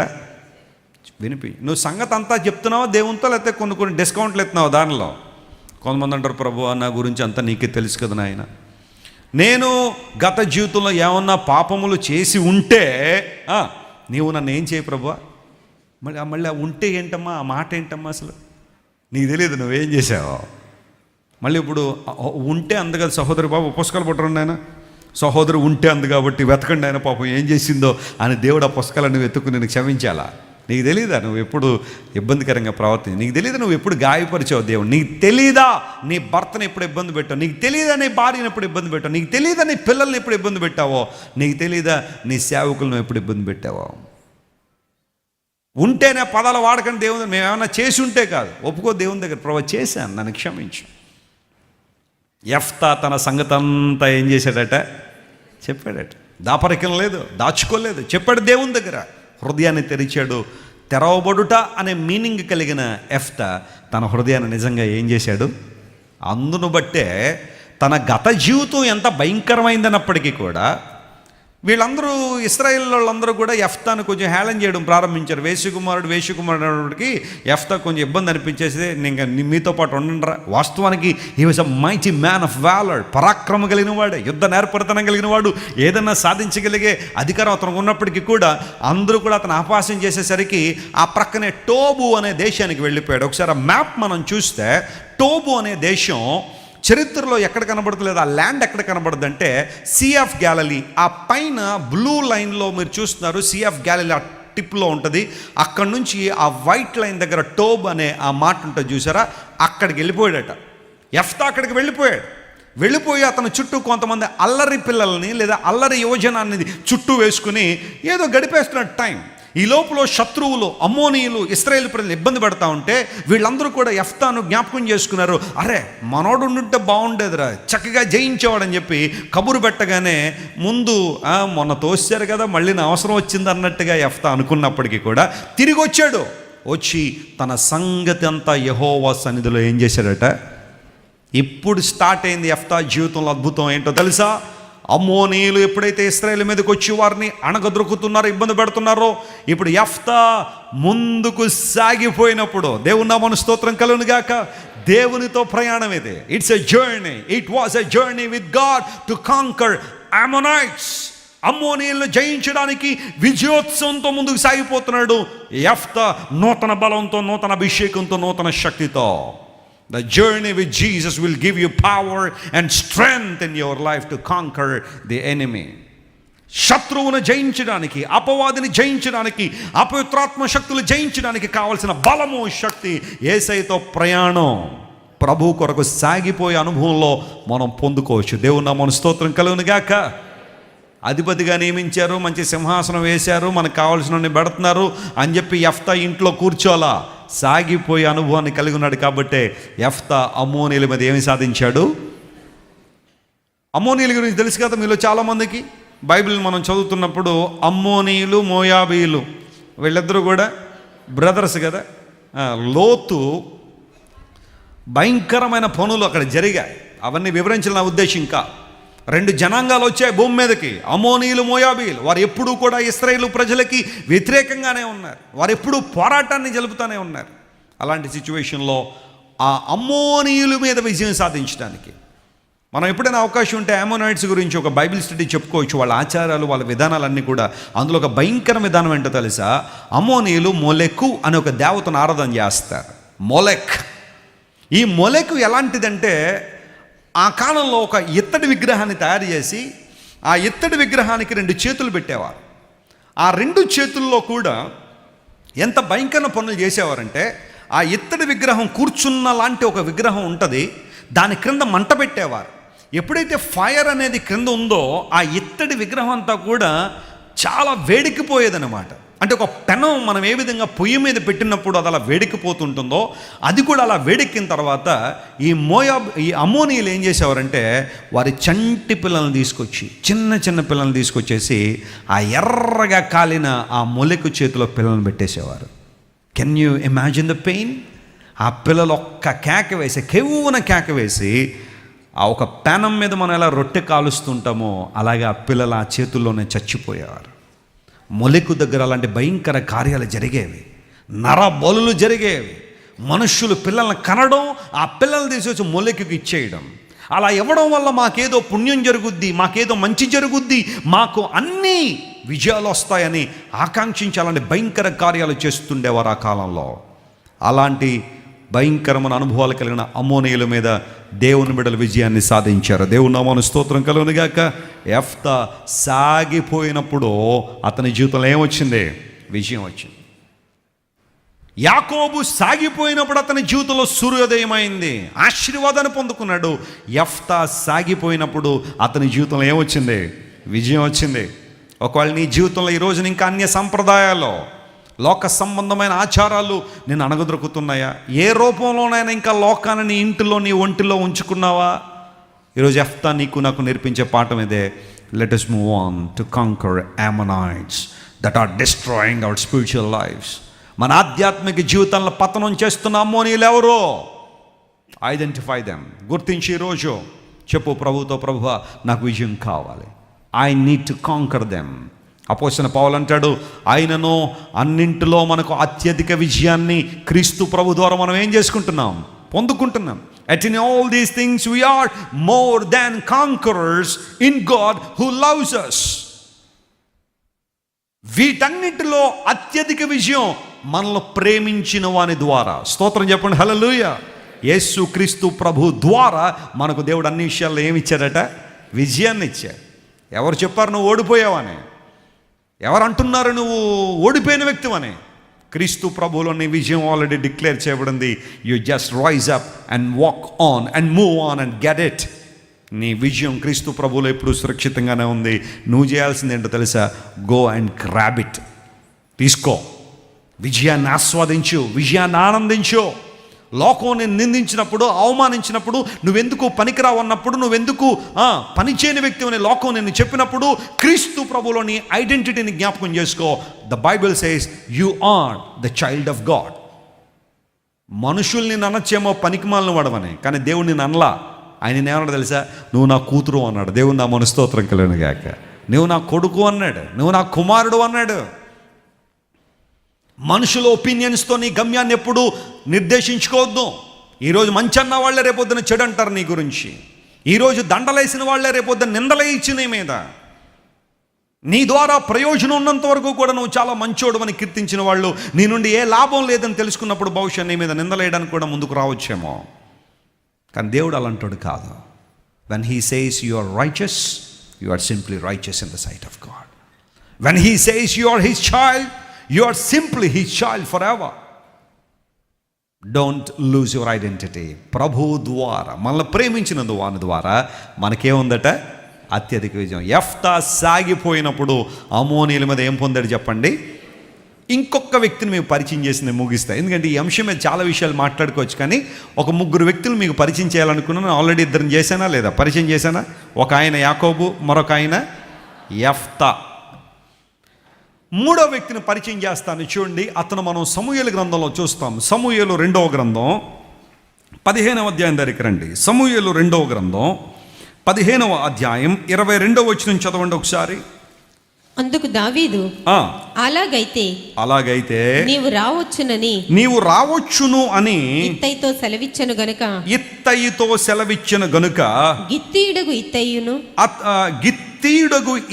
నువ్వు సంగతి అంతా చెప్తున్నావా దేవునితో, లేకపోతే కొన్ని డిస్కౌంట్లు ఎత్తున్నావు దానిలో? కొంతమంది అంటారు, ప్రభువా నా గురించి అంతా నీకే తెలుసు కదా నాయన, నేను గత జీవితంలో ఏమన్నా పాపములు చేసి ఉంటే నీవు నన్ను ఏం చేయి ప్రభువా. మళ్ళీ ఉంటే ఏంటమ్మా, ఆ మాట ఏంటమ్మా, అసలు నీకు తెలియదు నువ్వేం చేసావు. మళ్ళీ ఇప్పుడు ఉంటే అందుకది సహోదరి బాబు పుస్తకాలు పట్టరండి ఆయన, సహోదరు ఉంటే అంది కాబట్టి వెతకండి ఆయన పాపం ఏం చేసిందో అని దేవుడు ఆ పుస్తకాలను వెతుక్కుని నేను క్షమించాలా? నీకు తెలీదా నువ్వు ఎప్పుడు ఇబ్బందికరంగా ప్రవర్తించి? నీకు తెలీదా నువ్వు ఎప్పుడు గాయపరిచావు దేవుడు? నీకు తెలీదా నీ భర్తను ఎప్పుడు ఇబ్బంది పెట్టావు? నీకు తెలీదా నీ భార్యను ఎప్పుడు ఇబ్బంది పెట్టావు? నీకు తెలీదా నీ పిల్లల్ని ఎప్పుడు ఇబ్బంది పెట్టావో? నీకు తెలీదా నీ సేవకులను ఎప్పుడు ఇబ్బంది పెట్టావో? ఉంటేనే పదాలు వాడకండి దేవుని. మేము ఏమైనా చేసి ఉంటే కాదు, ఒప్పుకో దేవుని దగ్గర, ప్రభు చేశాను నన్ను క్షమించు. యెఫ్తా తన సంగతి అంతా ఏం చేశాడట? చెప్పాడట. దాపరికం లేదు, దాచుకోలేదు, చెప్పాడు దేవుని దగ్గర. హృదయాన్ని తెరిచాడు. తెరవబడుట అనే మీనింగ్ కలిగిన యెఫ్తా తన హృదయాన్ని నిజంగా ఏం చేశాడు? అందును బట్టే తన గత జీవితం ఎంత భయంకరమైందన్నప్పటికీ కూడా వీళ్ళందరూ, ఇశ్రాయేల్ వాళ్ళందరూ కూడా యెఫ్తాను కొంచెం హేళన చేయడం ప్రారంభించారు. వేషకుమారుడికి యెఫ్తా కొంచెం ఇబ్బంది అనిపించేసి, ఇంకా మీతో పాటు ఉండండిరా. వాస్తవానికి he was a mighty man of Waller. పరాక్రమం కలిగిన వాడే, యుద్ధ నేర్పరితనం కలిగిన వాడు, ఏదన్నా సాధించగలిగే అధికారం అతనికి ఉన్నప్పటికీ కూడా అందరూ కూడా అతను ఆపాసం చేసేసరికి ఆ ప్రక్కనే టోబు అనే దేశానికి వెళ్ళిపోయాడు. ఒకసారి ఆ మ్యాప్ మనం చూస్తే టోబు అనే దేశం చరిత్రలో ఎక్కడ కనబడతలేదు. ఆ ల్యాండ్ ఎక్కడ కనబడుతుంది అంటే సీ ఆఫ్ గ్యాలిలీ. ఆ పైన బ్లూ లైన్లో మీరు చూస్తున్నారు, సీ ఆఫ్ గ్యాలిలీ ఆ టిప్లో ఉంటుంది. అక్కడి నుంచి ఆ వైట్ లైన్ దగ్గర టోబ్ అనే ఆ మాట ఉంటుంది చూసారా, అక్కడికి వెళ్ళిపోయాడట యెఫ్తా. అక్కడికి వెళ్ళిపోయి అతను చుట్టూ కొంతమంది అల్లరి పిల్లల్ని లేదా అల్లరి యువజనాన్ని చుట్టూ వేసుకుని ఏదో గడిపేస్తున్నట్టు టైం. ఈ లోపల శత్రువులు, అమ్మోనీయులు, ఇశ్రాయేలు ప్రజలు ఇబ్బంది పడతా ఉంటే వీళ్ళందరూ కూడా యెఫ్తాను జ్ఞాపకం చేసుకున్నారు. అరే మనోడు ఉండుంటే బాగుండేదిరా, చక్కగా జయించేవాడని చెప్పి కబురు పెట్టగానే ముందు మొన్న తోసారు కదా, మళ్ళీ నా అవసరం వచ్చింది అన్నట్టుగా యెఫ్తా అనుకున్నప్పటికీ కూడా తిరిగి వచ్చి తన సంగతి అంతా యెహోవా సన్నిధిలో ఏం చేశాడట? ఇప్పుడు స్టార్ట్ అయింది యెఫ్తా జీవితంలో అద్భుతం. ఏంటో తెలుసా? అమ్మోనీయులు ఎప్పుడైతే ఇశ్రాయేలు మీదకి వచ్చి వారిని అణగదొరుకుతున్నారో, ఇబ్బంది పెడుతున్నారో, ఇప్పుడు యెఫ్తా ముందుకు సాగిపోయినప్పుడు, దేవుని నామమున స్తోత్రం కలుగును గాక, దేవునితో ప్రయాణం ఇది. It's a journey. It was a journey with God to conquer Ammonites. అమ్మోనీయులను జయించడానికి విజయోత్సవంతో ముందుకు సాగిపోతున్నాడు యెఫ్తా. నూతన బలంతో, నూతన అభిషేకంతో, నూతన శక్తితో. The journey with Jesus will give you power and strength in your life to conquer the enemy. శత్రువును జయించడానికి, అపవాదిని జయించడానికి, అపవిత్రాత్మ శక్తులు జయించడానికి కావలసిన బలము, శక్తి యేసయ్యతో ప్రయాణం, ప్రభు కొరకు సాగిపోయే అనుభవంలో మనం పొందుకోవచ్చు. దేవుని నామమున స్తోత్రం కలుగును గాక. అధిపతిగా నియమించారు, మంచి సింహాసనం వేశారు, మనకు కావాల్సినవన్నీ పెడుతున్నారు అని చెప్పి యెఫ్తా ఇంట్లో కూర్చోలా, సాగిపోయే అనుభవాన్ని కలిగి ఉన్నాడు. కాబట్టి యెఫ్తా అమ్మోనీయుల మీద ఏమి సాధించాడు? అమ్మోనీయుల గురించి తెలుసు కదా మీలో చాలామందికి. బైబిల్ మనం చదువుతున్నప్పుడు అమ్మోనీయులు, మోయాబీయులు వీళ్ళిద్దరూ కూడా బ్రదర్స్ కదా. లోతు భయంకరమైన పనులు అక్కడ జరిగాయి. అవన్నీ వివరించిన నా ఉద్దేశం. ఇంకా 2 జనాంగాలు వచ్చాయి భూమి మీదకి, అమ్మోనీయులు, మోయాబీయులు. వారు ఎప్పుడూ కూడా ఇశ్రాయేలు ప్రజలకి వ్యతిరేకంగానే ఉన్నారు. వారు ఎప్పుడూ పోరాటాన్ని జరుపుతూనే ఉన్నారు. అలాంటి సిచ్యువేషన్లో ఆ అమ్మోనీయుల మీద విజయం సాధించడానికి మనం ఎప్పుడైనా అవకాశం ఉంటే అమ్మోనైట్స్ గురించి ఒక బైబిల్ స్టడీ చెప్పుకోవచ్చు. వాళ్ళ ఆచారాలు, వాళ్ళ విధానాలన్నీ కూడా. అందులో ఒక భయంకర విధానం ఏంటో తెలుసా? అమ్మోనీయులు మొలెకు అనే ఒక దేవతను ఆరాధన చేస్తారు. మొలెక్. ఈ మొలెకు ఎలాంటిదంటే, ఆ కాలంలో ఒక ఇత్తడి విగ్రహాన్ని తయారు చేసి ఆ ఇత్తడి విగ్రహానికి 2 చేతులు పెట్టేవారు. ఆ 2 చేతుల్లో కూడా ఎంత భయంకర పనులు చేసేవారంటే, ఆ ఇత్తడి విగ్రహం కూర్చున్న లాంటి ఒక విగ్రహం ఉంటుంది, దాని క్రింద మంట పెట్టేవారు. ఎప్పుడైతే ఫైర్ అనేది క్రింద ఉందో ఆ ఇత్తడి విగ్రహం అంతా కూడా చాలా వేడికిపోయేదన్నమాట. అంటే ఒక పెనం మనం ఏ విధంగా పొయ్యి మీద పెట్టినప్పుడు అది అలా వేడికిపోతుంటుందో, అది కూడా అలా వేడెక్కిన తర్వాత ఈ అమ్మోనీయులు ఏం చేసేవారంటే, వారి చంటి పిల్లల్ని తీసుకొచ్చి, చిన్న పిల్లల్ని తీసుకొచ్చేసి ఆ ఎర్రగా కాలిన ఆ మొలెకు చేతిలో పిల్లల్ని పెట్టేసేవారు. Can you imagine the pain? ఆ పిల్లలు ఒక్క కేక వేసి, కెవ్వున కేక వేసి, ఆ ఒక పెనం మీద మనం ఎలా రొట్టె కాలుస్తుంటామో అలాగే ఆ పిల్లలు ఆ చేతుల్లోనే చచ్చిపోయేవారు. మొలెకు దగ్గర అలాంటి భయంకర కార్యాలు జరిగేవి, నరబలులు జరిగేవి. మనుష్యులు పిల్లల్ని కనడం, ఆ పిల్లల్ని తీసుకొచ్చి మొలెకుకి ఇచ్చేయడం. అలా ఇవ్వడం వల్ల మాకేదో పుణ్యం జరుగుద్ది, మాకేదో మంచి జరుగుద్ది, మాకు అన్నీ విజయాలు వస్తాయని ఆకాంక్షించి అలాంటి భయంకర కార్యాలు చేస్తుండేవారు ఆ కాలంలో. అలాంటి భయంకరమైన అనుభవాలు కలిగిన అమ్మోనీయుల మీద దేవుని బిడ్డల విజయాన్ని సాధించారు. దేవుని నామమున స్తోత్రం కలుగును గాక. యెఫ్తా సాగిపోయినప్పుడు అతని జీవితంలో ఏమొచ్చింది? విజయం వచ్చింది. యాకోబు సాగిపోయినప్పుడు అతని జీవితంలో సూర్యోదయమైంది, ఆశీర్వాదాన్ని పొందుకున్నాడు. యెఫ్తా సాగిపోయినప్పుడు అతని జీవితంలో ఏమొచ్చింది? విజయం వచ్చింది. ఒకవేళ నీ జీవితంలో ఈ రోజున ఇంకా అన్య సంప్రదాయాలు, లోక సంబంధమైన ఆచారాలు నేను అణగదొరుకుతున్నాయా? ఏ రూపంలోనైనా ఇంకా లోకాన్ని నీ ఇంటిలో, నీ ఒంటిలో ఉంచుకున్నావా? ఈరోజు యెఫ్తా నీకు నాకు నేర్పించే పాఠం ఇదే. Let us move on to conquer Ammonites that are destroying our spiritual lives. మన ఆధ్యాత్మిక జీవితాలను పతనం చేస్తున్న అమ్మోనీయులు ఎవరో? Identify them. గుర్తించి ఈరోజు చెప్పు ప్రభుతో, ప్రభువా నాకు విజయం కావాలి. I need to conquer them. అపోస్తలుడైన పౌలు అంటాడు, ఆయనను అన్నింటిలో మనకు అత్యధిక విజయాన్ని క్రీస్తు ప్రభు ద్వారా మనం ఏం చేసుకుంటున్నాం? పొందుకుంటున్నాం. At in all these things we are more than conquerors in God who loves us. వీటన్నిటిలో అత్యధిక విజయం మనల్ని ప్రేమించిన వాని ద్వారా. స్తోత్రం చెప్పండి, హల్లెలూయా. యేసు క్రీస్తు ప్రభు ద్వారా మనకు దేవుడు అన్ని విషయాల్లో ఏమి ఇచ్చాడట? విజయాన్ని ఇచ్చాడు. ఎవరు చెప్పారు నువ్వు ఓడిపోయావని? ఎవరు అంటున్నారు నువ్వు ఓడిపోయిన వ్యక్తివని? క్రీస్తు ప్రభువులో నీ విజయం ఆల్రెడీ డిక్లేర్ చేయబడింది. You just rise up and walk on and move on and get it. నీ విజయం క్రీస్తు ప్రభువులో ఎప్పుడు సురక్షితంగానే ఉంది. నువ్వు చేయాల్సింది ఏంటో తెలుసా? Go and grab it. తీసుకో, విజయాన్ని ఆస్వాదించు, విజయాన్ని ఆనందించు. లోకం నేను నిందించినప్పుడు, అవమానించినప్పుడు, నువ్వెందుకు పనికిరావు అన్నప్పుడు, నువ్వెందుకు పనిచేయని వ్యక్తి అని లోకం నేను చెప్పినప్పుడు, క్రీస్తు ప్రభువులోని ఐడెంటిటీని జ్ఞాపకం చేసుకో. The Bible says you are the child of God. మనుషుల్ని ననచ్చేమో పనికిమాలను వాడమని, కానీ దేవుడిని ననలా. ఆయన ఏమన్నాడు తెలుసా? నువ్వు నా కూతురు అన్నాడు. దేవుడు నా మనస్తోత్రం కలిగిన గాక. నువ్వు నా కొడుకు అన్నాడు, నువ్వు నా కుమారుడు అన్నాడు. మనుషుల ఒపీనియన్స్తో నీ గమ్యాన్ని ఎప్పుడు నిర్దేశించుకోవద్దు. ఈరోజు మంచి అన్న వాళ్ళే రేపొద్దున చెడు అంటారు నీ గురించి. ఈరోజు దండలేసిన వాళ్ళే రేపొద్దున నిందలే ఇచ్చి నీ మీద. నీ ద్వారా ప్రయోజనం ఉన్నంత వరకు కూడా నువ్వు చాలా మంచోడు అని కీర్తించిన వాళ్ళు నీ నుండి ఏ లాభం లేదని తెలుసుకున్నప్పుడు బహుశా నీ మీద నిందలేయడానికి కూడా ముందుకు రావచ్చేమో. కానీ దేవుడు అలాంటోడు కాదు. When he says you are righteous, you are simply righteous in the sight of God. When he says you are his child, you are simply his child forever. Don't lose your identity. ప్రభు ద్వారా మనల్ని ప్రేమించిన వాని ద్వారా మనకేముందట? అత్యధిక విజయం. యెఫ్తా సాగిపోయినప్పుడు అమ్మోనీయుల మీద ఏం పొందాడు చెప్పండి? ఇంకొక వ్యక్తిని మేము పరిచయం చేసి నేను ముగిస్తాను. ఎందుకంటే ఈ అంశం మీద చాలా విషయాలు మాట్లాడుకోవచ్చు, కానీ ఒక ముగ్గురు వ్యక్తులు మీకు పరిచయం చేయాలనుకున్నాను. ఆల్రెడీ ఇద్దరిని చేశానా లేదా? పరిచయం చేశానా? ఒక ఆయన యాకోబు, మరొక ఆయన యెఫ్తా. మూడో వ్యక్తిని పరిచయం చేస్తాను, చూడండి. అతను మనం సమూయేలు గ్రంథంలో చూస్తాం. సమూయేలు 2వ గ్రంథం 15వ అధ్యాయం దగ్గరికి రండి. సమూయేలు 2వ గ్రంథం 15వ అధ్యాయం 22వ వచనం చదవండి ఒకసారి. అందుకు దావీదు, అలాగైతే నీవు రావచ్చును అని ఇత్తయితో సెలవిచ్చను గనుక గిత్తీయుడగు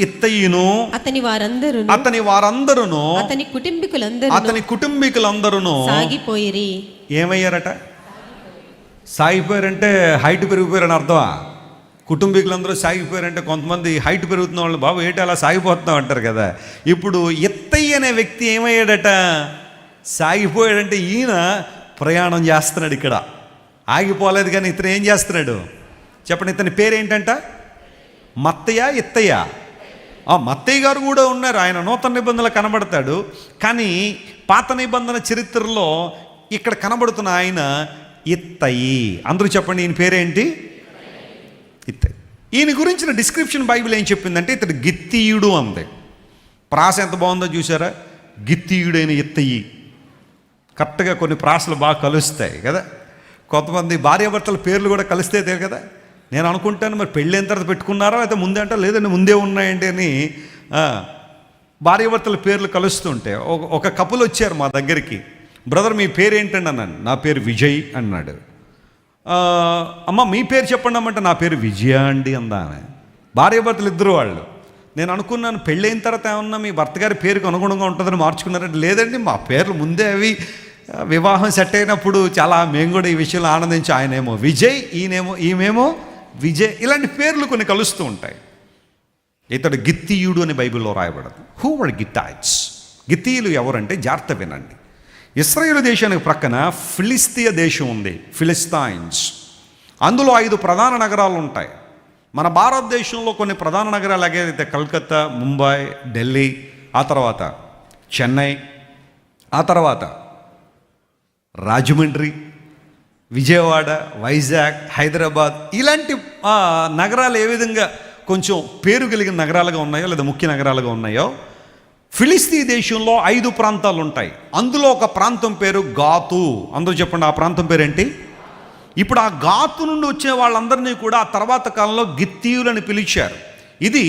ఇత్తయియును అతని వారందరూ అతని కుటుంబీకులందరూ సాగిపోయిరి. ఏమయ్యారట? సాగిపోయారంటే హైట్ పెరిగిపోయారని అర్థమా? కుటుంబీకులందరూ సాగిపోయారంటే కొంతమంది హైట్ పెరుగుతున్న వాళ్ళు, బాబు ఏంటి అలా సాగిపోతున్నాం అంటారు కదా. ఇప్పుడు ఇత్తయ్య అనే వ్యక్తి ఏమయ్యాడట? సాగిపోయాడంటే ఈయన ప్రయాణం చేస్తున్నాడు. ఇక్కడ ఆగిపోలేదు, కానీ ఇతను ఏం చేస్తున్నాడు చెప్పండి? ఇతని పేరేంటంట? మత్తయ్య, ఇత్తయ్య. మత్తయ్య గారు కూడా ఉన్నారు. ఆయన నూతన నిబంధనలు కనబడతాడు, కానీ పాత నిబంధన చరిత్రలో ఇక్కడ కనబడుతున్న ఆయన ఇత్తయి. అందరూ చెప్పండి, ఈయన పేరేంటి? ఇత్తయి. ఈయన గురించిన డిస్క్రిప్షన్ బైబిల్ ఏం చెప్పిందంటే ఇతడు గిత్తీయుడు అంది. ప్రాస ఎంత బాగుందో చూసారా? గిత్తీయుడైన ఇత్తయి. కరెక్ట్గా కొన్ని ప్రాసలు బాగా కలుస్తాయి కదా. కొంతమంది భార్యాభర్తల పేర్లు కూడా కలిస్తే కదా. నేను అనుకుంటాను మరి పెళ్ళైన తర్వాత పెట్టుకున్నారా అయితే ముందే అంటే లేదండి ముందే ఉన్నాయండి అని భార్యాభర్తల పేర్లు కలుస్తుంటే ఒక కపుల్ వచ్చారు మా దగ్గరికి. బ్రదర్ మీ పేరు ఏంటండి అన్నాను. నా పేరు విజయ్ అన్నాడు. అమ్మ మీ పేరు చెప్పండి అమ్మంటే నా పేరు విజయ అండి అందా ఆమె. భార్యాభర్తలు ఇద్దరు వాళ్ళు. నేను అనుకున్నాను పెళ్ళైన తర్వాత ఏమన్నా మీ భర్త గారి పేరుకు అనుగుణంగా ఉంటుందని మార్చుకున్నారంటే లేదండి మా పేర్లు ముందే అవి వివాహం సెట్ అయినప్పుడు చాలా మేము కూడా ఈ విషయంలో ఆనందించి ఆయనేమో విజయ్ ఈమెమో విజయ్, ఇలాంటి పేర్లు కొన్ని కలుస్తూ ఉంటాయి. ఇతడు గిత్తీయుడు అని బైబిల్లో రాయబడదు. Who were గిత్తైట్స్? గిత్తీయులు ఎవరంటే జాగ్రత్త వినండి. ఇశ్రాయేలు దేశానికి ప్రక్కన ఫిలిస్తీయ దేశం ఉంది, ఫిలిస్తైన్స్. అందులో 5 ప్రధాన నగరాలు ఉంటాయి. మన భారతదేశంలో కొన్ని ప్రధాన నగరాలు ఎలాగైతే కలకత్తా, ముంబై, ఢిల్లీ, ఆ తర్వాత చెన్నై, ఆ తర్వాత రాజమండ్రి, విజయవాడ, వైజాగ్, హైదరాబాద్, ఇలాంటి నగరాలు ఏ విధంగా కొంచెం పేరు కలిగిన నగరాలుగా ఉన్నాయో లేదా ముఖ్య నగరాలుగా ఉన్నాయో, ఫిలిస్తీ దేశంలో 5 ప్రాంతాలు ఉంటాయి. అందులో ఒక ప్రాంతం పేరు గాతు. అందరూ చెప్పండి, ఆ ప్రాంతం పేరేంటి? ఇప్పుడు ఆ గాతు నుండి వచ్చే వాళ్ళందరినీ కూడా ఆ తర్వాత కాలంలో గిత్తీయులని పిలిచారు. ఇది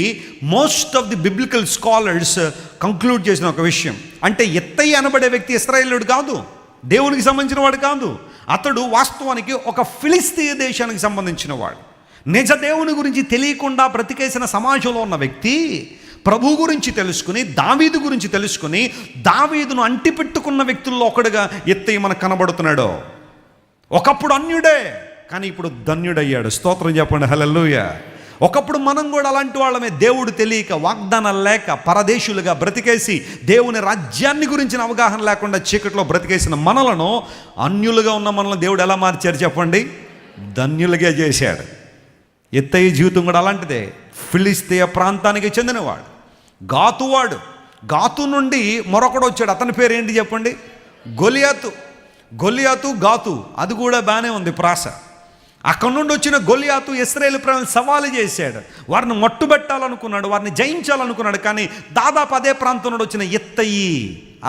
most of the biblical scholars conclude చేసిన ఒక విషయం. అంటే ఎత్తయి అనబడే వ్యక్తి ఇశ్రాయేలుడు కాదు, దేవునికి సంబంధించిన వాడు కాదు. అతడు వాస్తవానికి ఒక ఫిలిస్తీయ దేశానికి సంబంధించిన వాడు. నిజ దేవుని గురించి తెలియకుండా బ్రతికేసిన సమాజంలో ఉన్న వ్యక్తి ప్రభు గురించి తెలుసుకుని, దావీదు గురించి తెలుసుకుని, దావీదును అంటిపెట్టుకున్న వ్యక్తుల్లో ఒకడుగా ఎత్తయి మనకు కనబడుతున్నాడు. ఒకప్పుడు అన్యుడే, కానీ ఇప్పుడు ధన్యుడయ్యాడు. స్తోత్రం చెప్పండి, హల్లెలూయా. ఒకప్పుడు మనం కూడా అలాంటి వాళ్ళమే. దేవుడు తెలియక, వాగ్దానాలు లేక, పరదేశులుగా బ్రతికేసి, దేవుని రాజ్యాన్ని గురించిన అవగాహన లేకుండా చీకట్లో బ్రతికేసిన మనలను, అన్యులుగా ఉన్న మనల్ని దేవుడు ఎలా మార్చారు చెప్పండి? ధన్యులుగా చేశాడు. ఎత్తయి జీవితం కూడా అలాంటిదే. ఫిలిస్తీయ ప్రాంతానికి చెందినవాడు, గాతువాడు. గాతు నుండి మరొకడు వచ్చాడు. అతని పేరు ఏంటి చెప్పండి? గొలియాతు. గొలియాతు, గాతు, అది కూడా బాగానే ఉంది ప్రాస. అక్కడ నుండి వచ్చిన గొలియాతు ఇశ్రాయేలు ప్రజలను సవాలు చేశాడు. వారిని మట్టుబెట్టాలనుకున్నాడు, వారిని జయించాలనుకున్నాడు. కానీ దాదాపు అదే ప్రాంతం నుండి వచ్చిన ఎత్తయి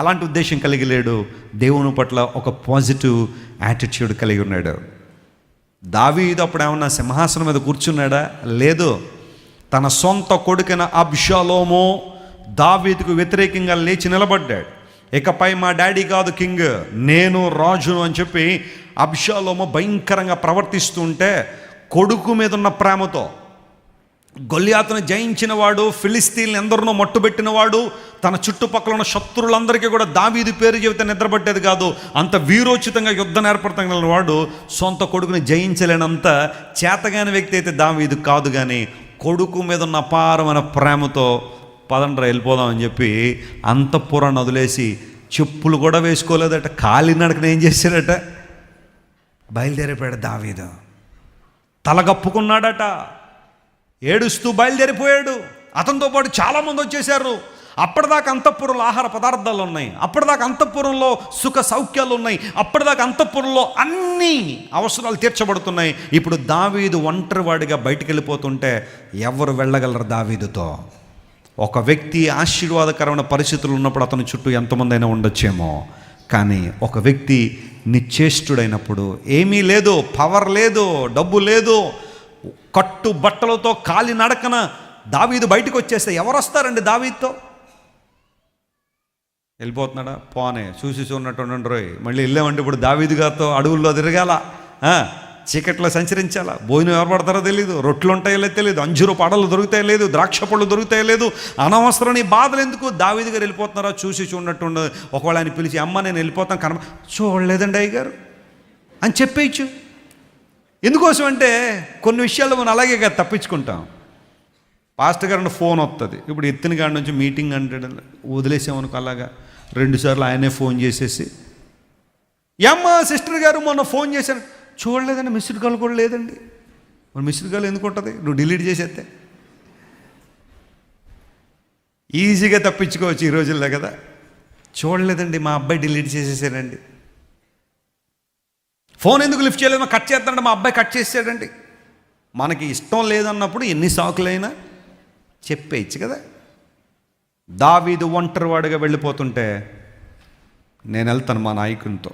అలాంటి ఉద్దేశం కలిగి లేడు. దేవుని పట్ల ఒక పాజిటివ్ యాటిట్యూడ్ కలిగి ఉన్నాడు. దావీదు అప్పుడు ఏమన్నా సింహాసనం మీద కూర్చున్నాడా? లేదు. తన సొంత కొడుకైన అబ్షాలోము దావీదుకు వ్యతిరేకంగా లేచి నిలబడ్డాడు. ఇకపై మా డాడీ కాదు కింగ్, నేను రాజును అని చెప్పి అబ్షాలోము భయంకరంగా ప్రవర్తిస్తుంటే, కొడుకు మీద ఉన్న ప్రేమతో గొలియాతును జయించిన వాడు, ఫిలిస్తీన్లు ఎందరినో మట్టుబెట్టినవాడు, తన చుట్టుపక్కల ఉన్న శత్రువులందరికీ కూడా దావీదు పేరు చెబితే నిద్రపట్టేది కాదు. అంత వీరోచితంగా యుద్ధం ఏర్పడతగిన వాడు సొంత కొడుకుని జయించలేనంత చేతగాని వ్యక్తి అయితే దావీదు కాదు. కానీ కొడుకు మీద ఉన్న అపారమైన ప్రేమతో పదండ్రా వెళ్ళిపోదామని చెప్పి అంతఃపురాన్ని వదిలేసి, చెప్పులు కూడా వేసుకోలేదట, కాలినడకన ఏం చేశాడట? బయలుదేరిపోయాడు దావీదు. తలగప్పుకున్నాడట, ఏడుస్తూ బయలుదేరిపోయాడు. అతనితో పాటు చాలామంది వచ్చేసారు. అప్పటిదాకా అంతఃపురంలో ఆహార పదార్థాలు ఉన్నాయి, అప్పటిదాకా అంతఃపురంలో సుఖ సౌఖ్యాలు ఉన్నాయి, అప్పటిదాకా అంతఃపురంలో అన్ని అవసరాలు తీర్చబడుతున్నాయి. ఇప్పుడు దావీదు ఒంటరివాడిగా బయటికి వెళ్ళిపోతుంటే ఎవరు వెళ్ళగలరు దావీదుతో? ఒక వ్యక్తి ఆశీర్వాదకరమైన పరిస్థితులు ఉన్నప్పుడు అతని చుట్టూ ఎంతమంది అయినా ఉండొచ్చేమో, కానీ ఒక వ్యక్తి నిశ్చేష్టుడైనప్పుడు, ఏమీ లేదు, పవర్ లేదు, డబ్బు లేదు, కట్టు బట్టలతో కాలి నడకన దావీదు బయటకు వచ్చేస్తే ఎవరు వస్తారండి దావీదుతో? వెళ్ళిపోతున్నాడా? పోనే చూసి చూన్నట్టు ఉండండి. మళ్ళీ వెళ్ళామంటే ఇప్పుడు దావీదు గారితో అడవుల్లో తిరగాల, చీకట్లో సంచరించాలా, భోజనం ఎవరు పడతారో తెలియదు, రొట్టెలు ఉంటాయో లేదు తెలియదు, అంజూరు పడలు దొరుకుతాయో లేదు, ద్రాక్ష పళ్ళు దొరుకుతాయో లేదు, అనవసరం నీ బాధలు ఎందుకు? దావీదు గారు వెళ్ళిపోతున్నారా? చూసి చూడనట్టు ఉండదు. ఒకవేళ ఆయన పిలిచి, అమ్మ నేను వెళ్ళిపోతాను, కనమ చూడలేదండి అయ్య గారు అని చెప్పేయచ్చు. ఎందుకోసం అంటే కొన్ని విషయాల్లో మనం అలాగే కదా తప్పించుకుంటాం. పాస్టర్ గారు ఫోన్ వస్తుంది, ఇప్పుడు ఎత్తిన కాడి నుంచి మీటింగ్ అంటే వదిలేసామనుకో, అలాగా 2 సార్లు ఆయనే ఫోన్ చేసేసి, అమ్మ సిస్టర్ గారు మొన్న ఫోన్ చేశాను, చూడలేదండి, మిస్డ్ కాల్ కూడా లేదండి. మరి మిస్డ్ కాల్ ఎందుకు ఉంటుంది? నువ్వు డిలీట్ చేసేస్తే ఈజీగా తప్పించుకోవచ్చు ఈ రోజుల్లో కదా. చూడలేదండి, మా అబ్బాయి డిలీట్ చేసేసాడండి. ఫోన్ ఎందుకు లిఫ్ట్ చేయలేదు? కట్ చేస్తాడంటే మా అబ్బాయి కట్ చేసాడండి. మనకి ఇష్టం లేదన్నప్పుడు ఎన్ని సాకులైనా చెప్పేయచ్చు కదా. దావీదు ఒంటరివాడిగా వెళ్ళిపోతుంటే, నేను వెళ్తాను మా నాయకునితో.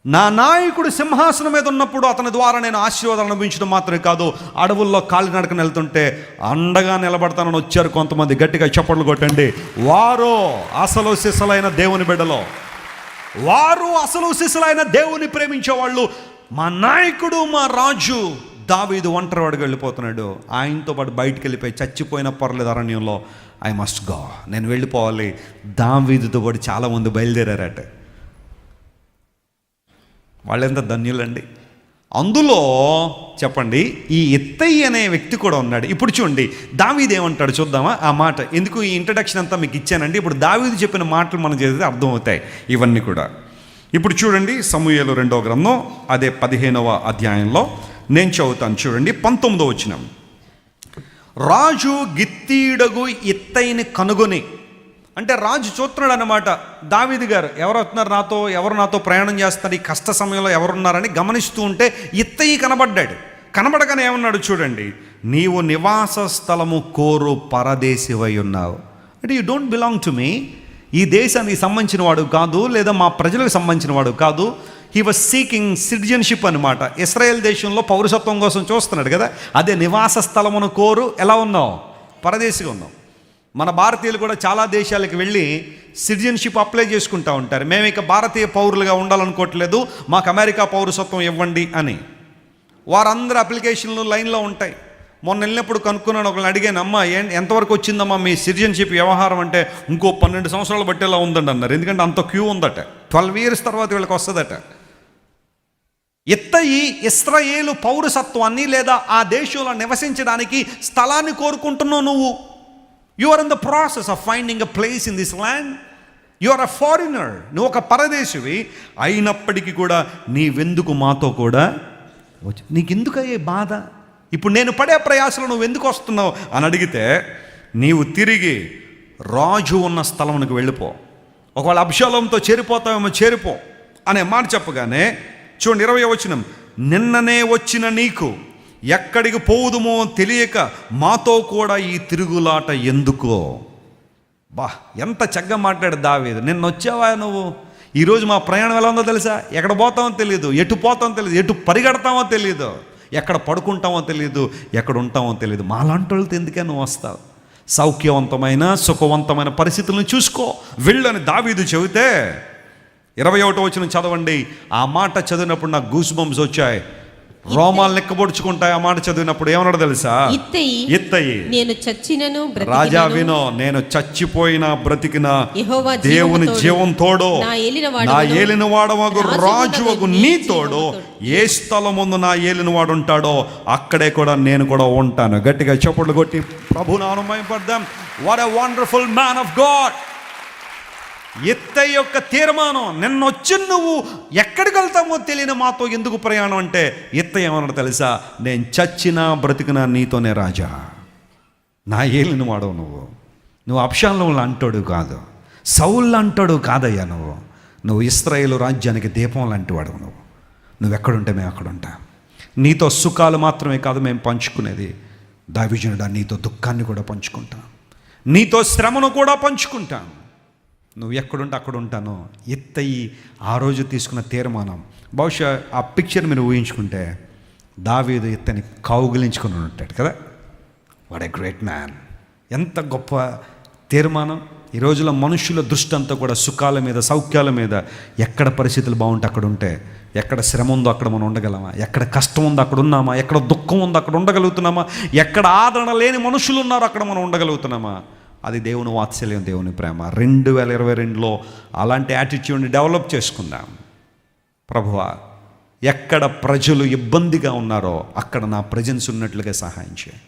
నా నాయకుడు సింహాసనం మీద ఉన్నప్పుడు అతని ద్వారా నేను ఆశీర్వాదాలు అనుభవించడం మాత్రమే కాదు, అడవుల్లో కాలినడకన వెళ్తుంటే అండగా నిలబడతానని వచ్చారు కొంతమంది. గట్టిగా చప్పట్లు కొట్టండి. వారు అసలు సిసలైన దేవుని బిడ్డలో, వారు అసలు సిసలైన దేవుని ప్రేమించేవాళ్ళు. మా నాయకుడు, మా రాజు దావీదు ఒంటరివాడిగా వెళ్ళిపోతున్నాడు. ఆయనతో పాటు బయటికి వెళ్ళిపోయి, చచ్చిపోయిన పర్లేదు అరణ్యంలో, ఐ మస్ట్ గో, నేను వెళ్ళిపోవాలి. దావీదుతో కూడా చాలామంది బయలుదేరారట. వాళ్ళెంత ధన్యులండి. అందులో చెప్పండి ఈ ఇత్తయి అనే వ్యక్తి కూడా ఉన్నాడు. ఇప్పుడు చూడండి దావీదు ఏమంటాడు చూద్దామా ఆ మాట. ఎందుకు ఈ ఇంట్రడక్షన్ అంతా మీకు ఇచ్చానండి. ఇప్పుడు దావీదు చెప్పిన మాటలు మనం చేస్తే అర్థమవుతాయి ఇవన్నీ కూడా. ఇప్పుడు చూడండి సమూయేలు 2వ గ్రంథం అదే 15వ అధ్యాయంలో నేను చదువుతాను. చూడండి 19వ వచనం. రాజు గిత్తీయుడగు ఇత్తయిని కనుగొని, అంటే రాజు చూస్తున్నాడు అనమాట. దావీదు గారు ఎవరు వస్తున్నారు నాతో, ఎవరు నాతో ప్రయాణం చేస్తున్నారు, ఈ కష్ట సమయంలో ఎవరున్నారని గమనిస్తూ ఉంటే ఇత్తయి కనబడ్డాడు. కనబడగానే ఏమన్నాడు చూడండి, నీవు నివాస స్థలము కోరు పరదేశివై ఉన్నావు. అంటే you don't belong to me. ఈ దేశానికి సంబంధించిన వాడు కాదు, లేదా మా ప్రజలకు సంబంధించిన వాడు కాదు. హీ వాజ్ సీకింగ్ సిటిజన్షిప్ అనమాట. ఇశ్రాయేల్ దేశంలో పౌరసత్వం కోసం చూస్తున్నాడు కదా. అదే నివాస స్థలమును కోరు ఎలా ఉన్నావు, పరదేశిగా ఉన్నావు. మన భారతీయులు కూడా చాలా దేశాలకు వెళ్ళి సిటిజన్షిప్ అప్లై చేసుకుంటూ ఉంటారు. మేము ఇక భారతీయ పౌరులుగా ఉండాలనుకోవట్లేదు, మాకు అమెరికా పౌరసత్వం ఇవ్వండి అని. వారందరూ అప్లికేషన్లు లైన్లో ఉంటాయి. మొన్న వెళ్ళినప్పుడు కనుక్కున్నాను, ఒకరిని అడిగాను, అమ్మ ఎంతవరకు వచ్చిందమ్మా మీ సిటిజన్షిప్ వ్యవహారం అంటే, ఇంకో 12 సంవత్సరాలు బట్టేలా ఉందండి అన్నారు. ఎందుకంటే అంత క్యూ ఉందట. 12 years తర్వాత వీళ్ళకి వస్తుందట. ఇత్తయి ఇశ్రాయేలు పౌరసత్వాన్ని లేదా ఆ దేశంలో నివసించడానికి స్థలాన్ని కోరుకుంటున్నావు నువ్వు. You are in the process of finding a place in this land. You are a foreigner. నువ్వు ఒక పరదేశివి అయినప్పటికీ కూడా నీవెందుకు మాతో కూడా వచ్చి, నీకెందుకు అయ్యే బాధ, ఇప్పుడు నేను పడే ప్రయాసంలో నువ్వు ఎందుకు వస్తున్నావు అని అడిగితే, నీవు తిరిగి రాజు ఉన్న స్థలంకి వెళ్ళిపో, ఒకవేళ అబ్షాలోముతో చేరిపోతావేమో చేరిపో అనే మాట చెప్పగానే చూడండి 20వ వచనం. నిన్ననే వచ్చిన నీకు ఎక్కడికి పోవుదుమో తెలియక మాతో కూడా ఈ తిరుగులాట ఎందుకో. బా ఎంత చక్కగా మాట్లాడు దావీదు. నిన్న వచ్చావా నువ్వు, ఈరోజు మా ప్రయాణం ఎలా ఉందో తెలుసా, ఎక్కడ పోతామో తెలియదు, ఎటు పోతామో తెలియదు, ఎటు పరిగెడతామో తెలియదు, ఎక్కడ పడుకుంటామో తెలియదు, ఎక్కడ ఉంటామో తెలియదు. మాలాంటి వాళ్ళతో ఎందుకే నువ్వు వస్తావు, సౌఖ్యవంతమైన సుఖవంతమైన పరిస్థితులను చూసుకో వెళ్ళని దావీదు చెబితే 21వ వచనం చదవండి. ఆ మాట చదివినప్పుడు నాకు గూస్ బంప్స్ వచ్చాయి, రోమాలు లెక్కబొడుచుకుంటాయి. ఆ మాట చదివినప్పుడు ఏమన్నాడు తెలుసా, ఇత్తయి నేను చచ్చినను రాజా వినో, నేను చచ్చిపోయినా బ్రతికినా దేవుని జీవం తోడు, నా ఏలిన వాడవగు రాజువగు నీ తోడు, ఏ స్థలముందు నా ఏలిన వాడు ఉంటాడో అక్కడే కూడా నేను కూడా ఉంటాను. గట్టిగా చప్పట్లు కొట్టి ప్రభువును మహిమపడదాం. What a wonderful man of God. ఇత్తయి యొక్క తీర్మానం, నిన్నొచ్చి నువ్వు ఎక్కడికి వెళ్తామో తెలియని మాతో ఎందుకు ప్రయాణం అంటే, ఇత్తయి ఏమన్నాడు తెలుసా, నేను చచ్చినా బ్రతికినా నీతోనే రాజా, నా ఏలిన వాడవు నువ్వు అబ్షాలోములు అంటాడు కాదు, సౌలు అంటాడు కాదయ్యా, నువ్వు ఇశ్రాయేలు రాజ్యానికి దీపం లాంటి వాడు. నువ్వు ఎక్కడుంటే మేము అక్కడ ఉంటాం. నీతో సుఖాలు మాత్రమే కాదు మేము పంచుకునేది, దావీదుడా నీతో దుఃఖాన్ని కూడా పంచుకుంటాం, నీతో శ్రమను కూడా పంచుకుంటాం. నువ్వు ఎక్కడుంటే అక్కడ ఉంటాను. ఇత్తయి ఆ రోజు తీసుకున్న తీర్మానం. బహుశా ఆ పిక్చర్ మీరు ఊహించుకుంటే దావీదు ఇత్తని కౌగిలించుకుని ఉంటాడు కదా. What a great man. ఎంత గొప్ప తీర్మానం. ఈ రోజులో మనుషుల దృష్టి అంతా కూడా సుఖాల మీద, సౌఖ్యాల మీద. ఎక్కడ పరిస్థితులు బాగుంటే అక్కడ ఉంటే, ఎక్కడ శ్రమ ఉందో అక్కడ మనం ఉండగలమా, ఎక్కడ కష్టం ఉందో అక్కడ ఉన్నామా, ఎక్కడ దుఃఖం ఉందో అక్కడ ఉండగలుగుతున్నామా, ఎక్కడ ఆదరణ లేని మనుషులు ఉన్నారో అక్కడ మనం ఉండగలుగుతున్నామా. అది దేవుని వాత్సల్యం, దేవుని ప్రేమ. 2022లో అలాంటి యాటిట్యూడ్ని డెవలప్ చేసుకుందాం. ప్రభువా, ఎక్కడ ప్రజలు ఇబ్బందిగా ఉన్నారో అక్కడ నా ప్రజెన్స్ ఉన్నట్లుగా సహాయం చేయి.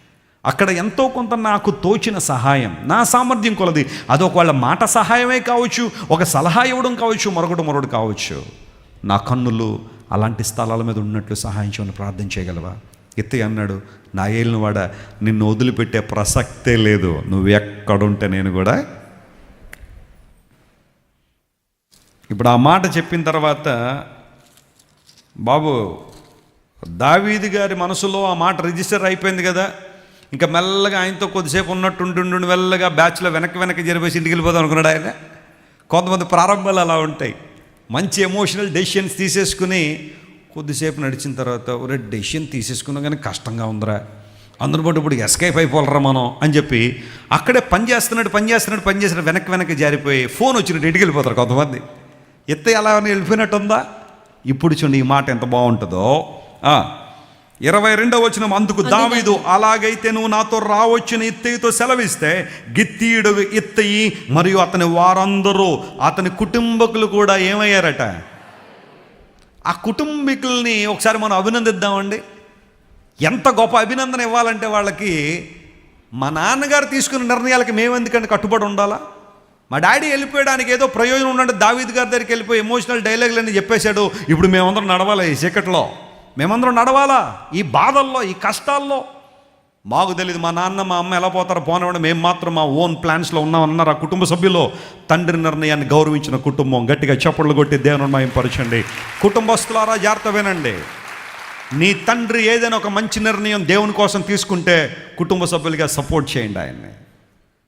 అక్కడ ఎంతో కొంత నాకు తోచిన సహాయం, నా సామర్థ్యం కొలది, అదొక వాళ్ళ మాట సహాయమే కావచ్చు, ఒక సలహా ఇవ్వడం కావచ్చు, మరొకటి కావచ్చు. నా కన్నులు అలాంటి స్థలాల మీద ఉన్నట్లు సహాయం చేయమని ప్రార్థన చేయగలవా? ఇత్తయి అన్నాడు, నా ఏలిన వాడ, నిన్ను వదిలిపెట్టే ప్రసక్తే లేదు, నువ్వు ఎక్కడుంటే నేను కూడా. ఇప్పుడు ఆ మాట చెప్పిన తర్వాత బాబు దావీదు గారి మనసులో ఆ మాట రిజిస్టర్ అయిపోయింది కదా. ఇంకా మెల్లగా ఆయనతో కొద్దిసేపు ఉన్నట్టుండి మెల్లగా బ్యాచ్లో వెనక్కి జరిపేసి ఇంటికి వెళ్ళిపోదాం అనుకున్నాడు ఆయన. కొంతమంది ప్రారంభాలు అలా ఉంటాయి, మంచి ఎమోషనల్ డెసిషన్స్ తీసేసుకుని కొద్దిసేపు నడిచిన తర్వాత ఒరే డెసిషన్ తీసేసుకున్నా కానీ కష్టంగా ఉందిరా, అందరి బట్టి ఇప్పుడు ఎస్కేప్ అయిపోలరా మనం అని చెప్పి అక్కడే పని చేస్తున్నాడు వెనక్కి జారిపోయి ఫోన్ వచ్చినట్టు ఇంటికి వెళ్ళిపోతారు కొంతమంది. ఇత్తయి అలా వెళ్ళిపోయినట్టు ఉందా? ఇప్పుడు చూడండి ఈ మాట ఎంత బాగుంటుందో. 22వ వచనం. అందుకు దావీదు, అలాగైతే నువ్వు నాతో రావచ్చిన ఇత్తయితో సెలవిస్తే గిత్తీయుడు ఇత్తయి మరియు అతని వారందరూ, అతని కుటుంబకులు కూడా ఏమయ్యారట. ఆ కుటుంబీకుల్ని ఒకసారి మనం అభినందిద్దామండి. ఎంత గొప్ప అభినందన ఇవ్వాలంటే వాళ్ళకి, మా నాన్నగారు తీసుకున్న నిర్ణయాలకి మేము ఎందుకంటే కట్టుబడి ఉండాలా? మా డాడీ వెళ్ళిపోయడానికి ఏదో ప్రయోజనం ఉన్నట్టు దావీద్ గారి దగ్గరికి వెళ్ళిపోయి ఎమోషనల్ డైలాగులన్నీ చెప్పేశాడు. ఇప్పుడు మేమందరం నడవాలా ఈ చీకట్లో, మేమందరం నడవాలా ఈ బాధల్లో, ఈ కష్టాల్లో. మాకు తెలియదు మా నాన్న మా అమ్మ ఎలా పోతారో పోనివ్వండి, మేము మాత్రం మా ఓన్ ప్లాన్స్లో ఉన్నామన్నారు ఆ కుటుంబ సభ్యులు. తండ్రి నిర్ణయాన్ని గౌరవించిన కుటుంబం. గట్టిగా చప్పట్లు కొట్టి దేవుని మహిమపరచండి. కుటుంబస్తులారా జాగ్రత్త వినండి. నీ తండ్రి ఏదైనా ఒక మంచి నిర్ణయం దేవుని కోసం తీసుకుంటే కుటుంబ సభ్యులుగా సపోర్ట్ చేయండి ఆయన్ని.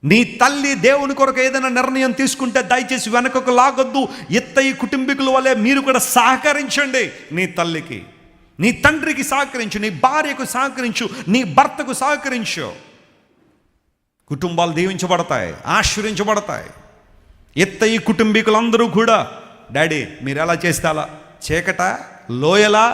నీ తల్లి దేవుని కొరకు ఏదైనా నిర్ణయం తీసుకుంటే దయచేసి వెనకకు లాగొద్దు. ఈ కుటుంబీకుల వల్లే మీరు కూడా సహకరించండి. నీ తల్లికి, నీ తండ్రికి సహకరించు, నీ భార్యకు సహకరించు, నీ భర్తకు సహకరించు. కుటుంబాలు దీవించబడతాయి, ఆశీర్వించబడతాయి. ఈ కుటుంబీకులందరూ కూడా, డాడీ మీరు ఎలా చేస్తే అలా, చీకట లోయలా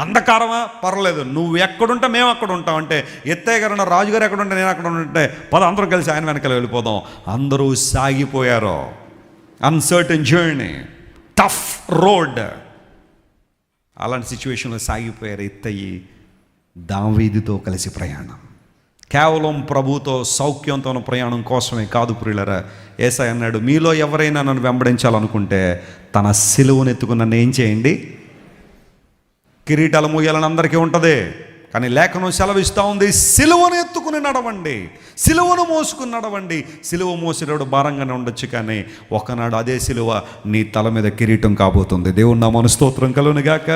అంధకారమా పర్వాలేదు, నువ్వు ఎక్కడుంటా మేము అక్కడ ఉంటాం అంటే, ఎత్తయ్య గారు రాజుగారు ఎక్కడ ఉంటే నేను అక్కడ ఉంటే పద అందరం కలిసి ఆయన వెనకాల వెళ్ళిపోదాం. అందరూ సాగిపోయారు. అన్సర్టన్ జర్నీ, టఫ్ రోడ్, అలాంటి సిచ్యువేషన్లో సాగిపోయారు. ఎత్తయి దావీదుతో కలిసి ప్రయాణం కేవలం ప్రభుతో సౌఖ్యంతో ప్రయాణం కోసమే కాదు ప్రియులరా. యేసయ్య అన్నాడు, మీలో ఎవరైనా నన్ను వెంబడించాలనుకుంటే తన సిలువను ఎత్తుకుని నన్ను ఏం చేయండి. కిరీటాలు మూయాలని అందరికీ ఉంటుంది, కానీ లేఖనం సెలవిస్తూ ఉంది, సిలువను ఎత్తుకుని నడవండి, సిలువను మోసుకుని నడవండి. సిలువ మోసేటప్పుడు భారంగానే ఉండొచ్చు, కానీ ఒకనాడు అదే సిలువ నీ తల మీద కిరీటం కాబోతుంది. దేవుని నామమున స్తోత్రం కలుగును గాక.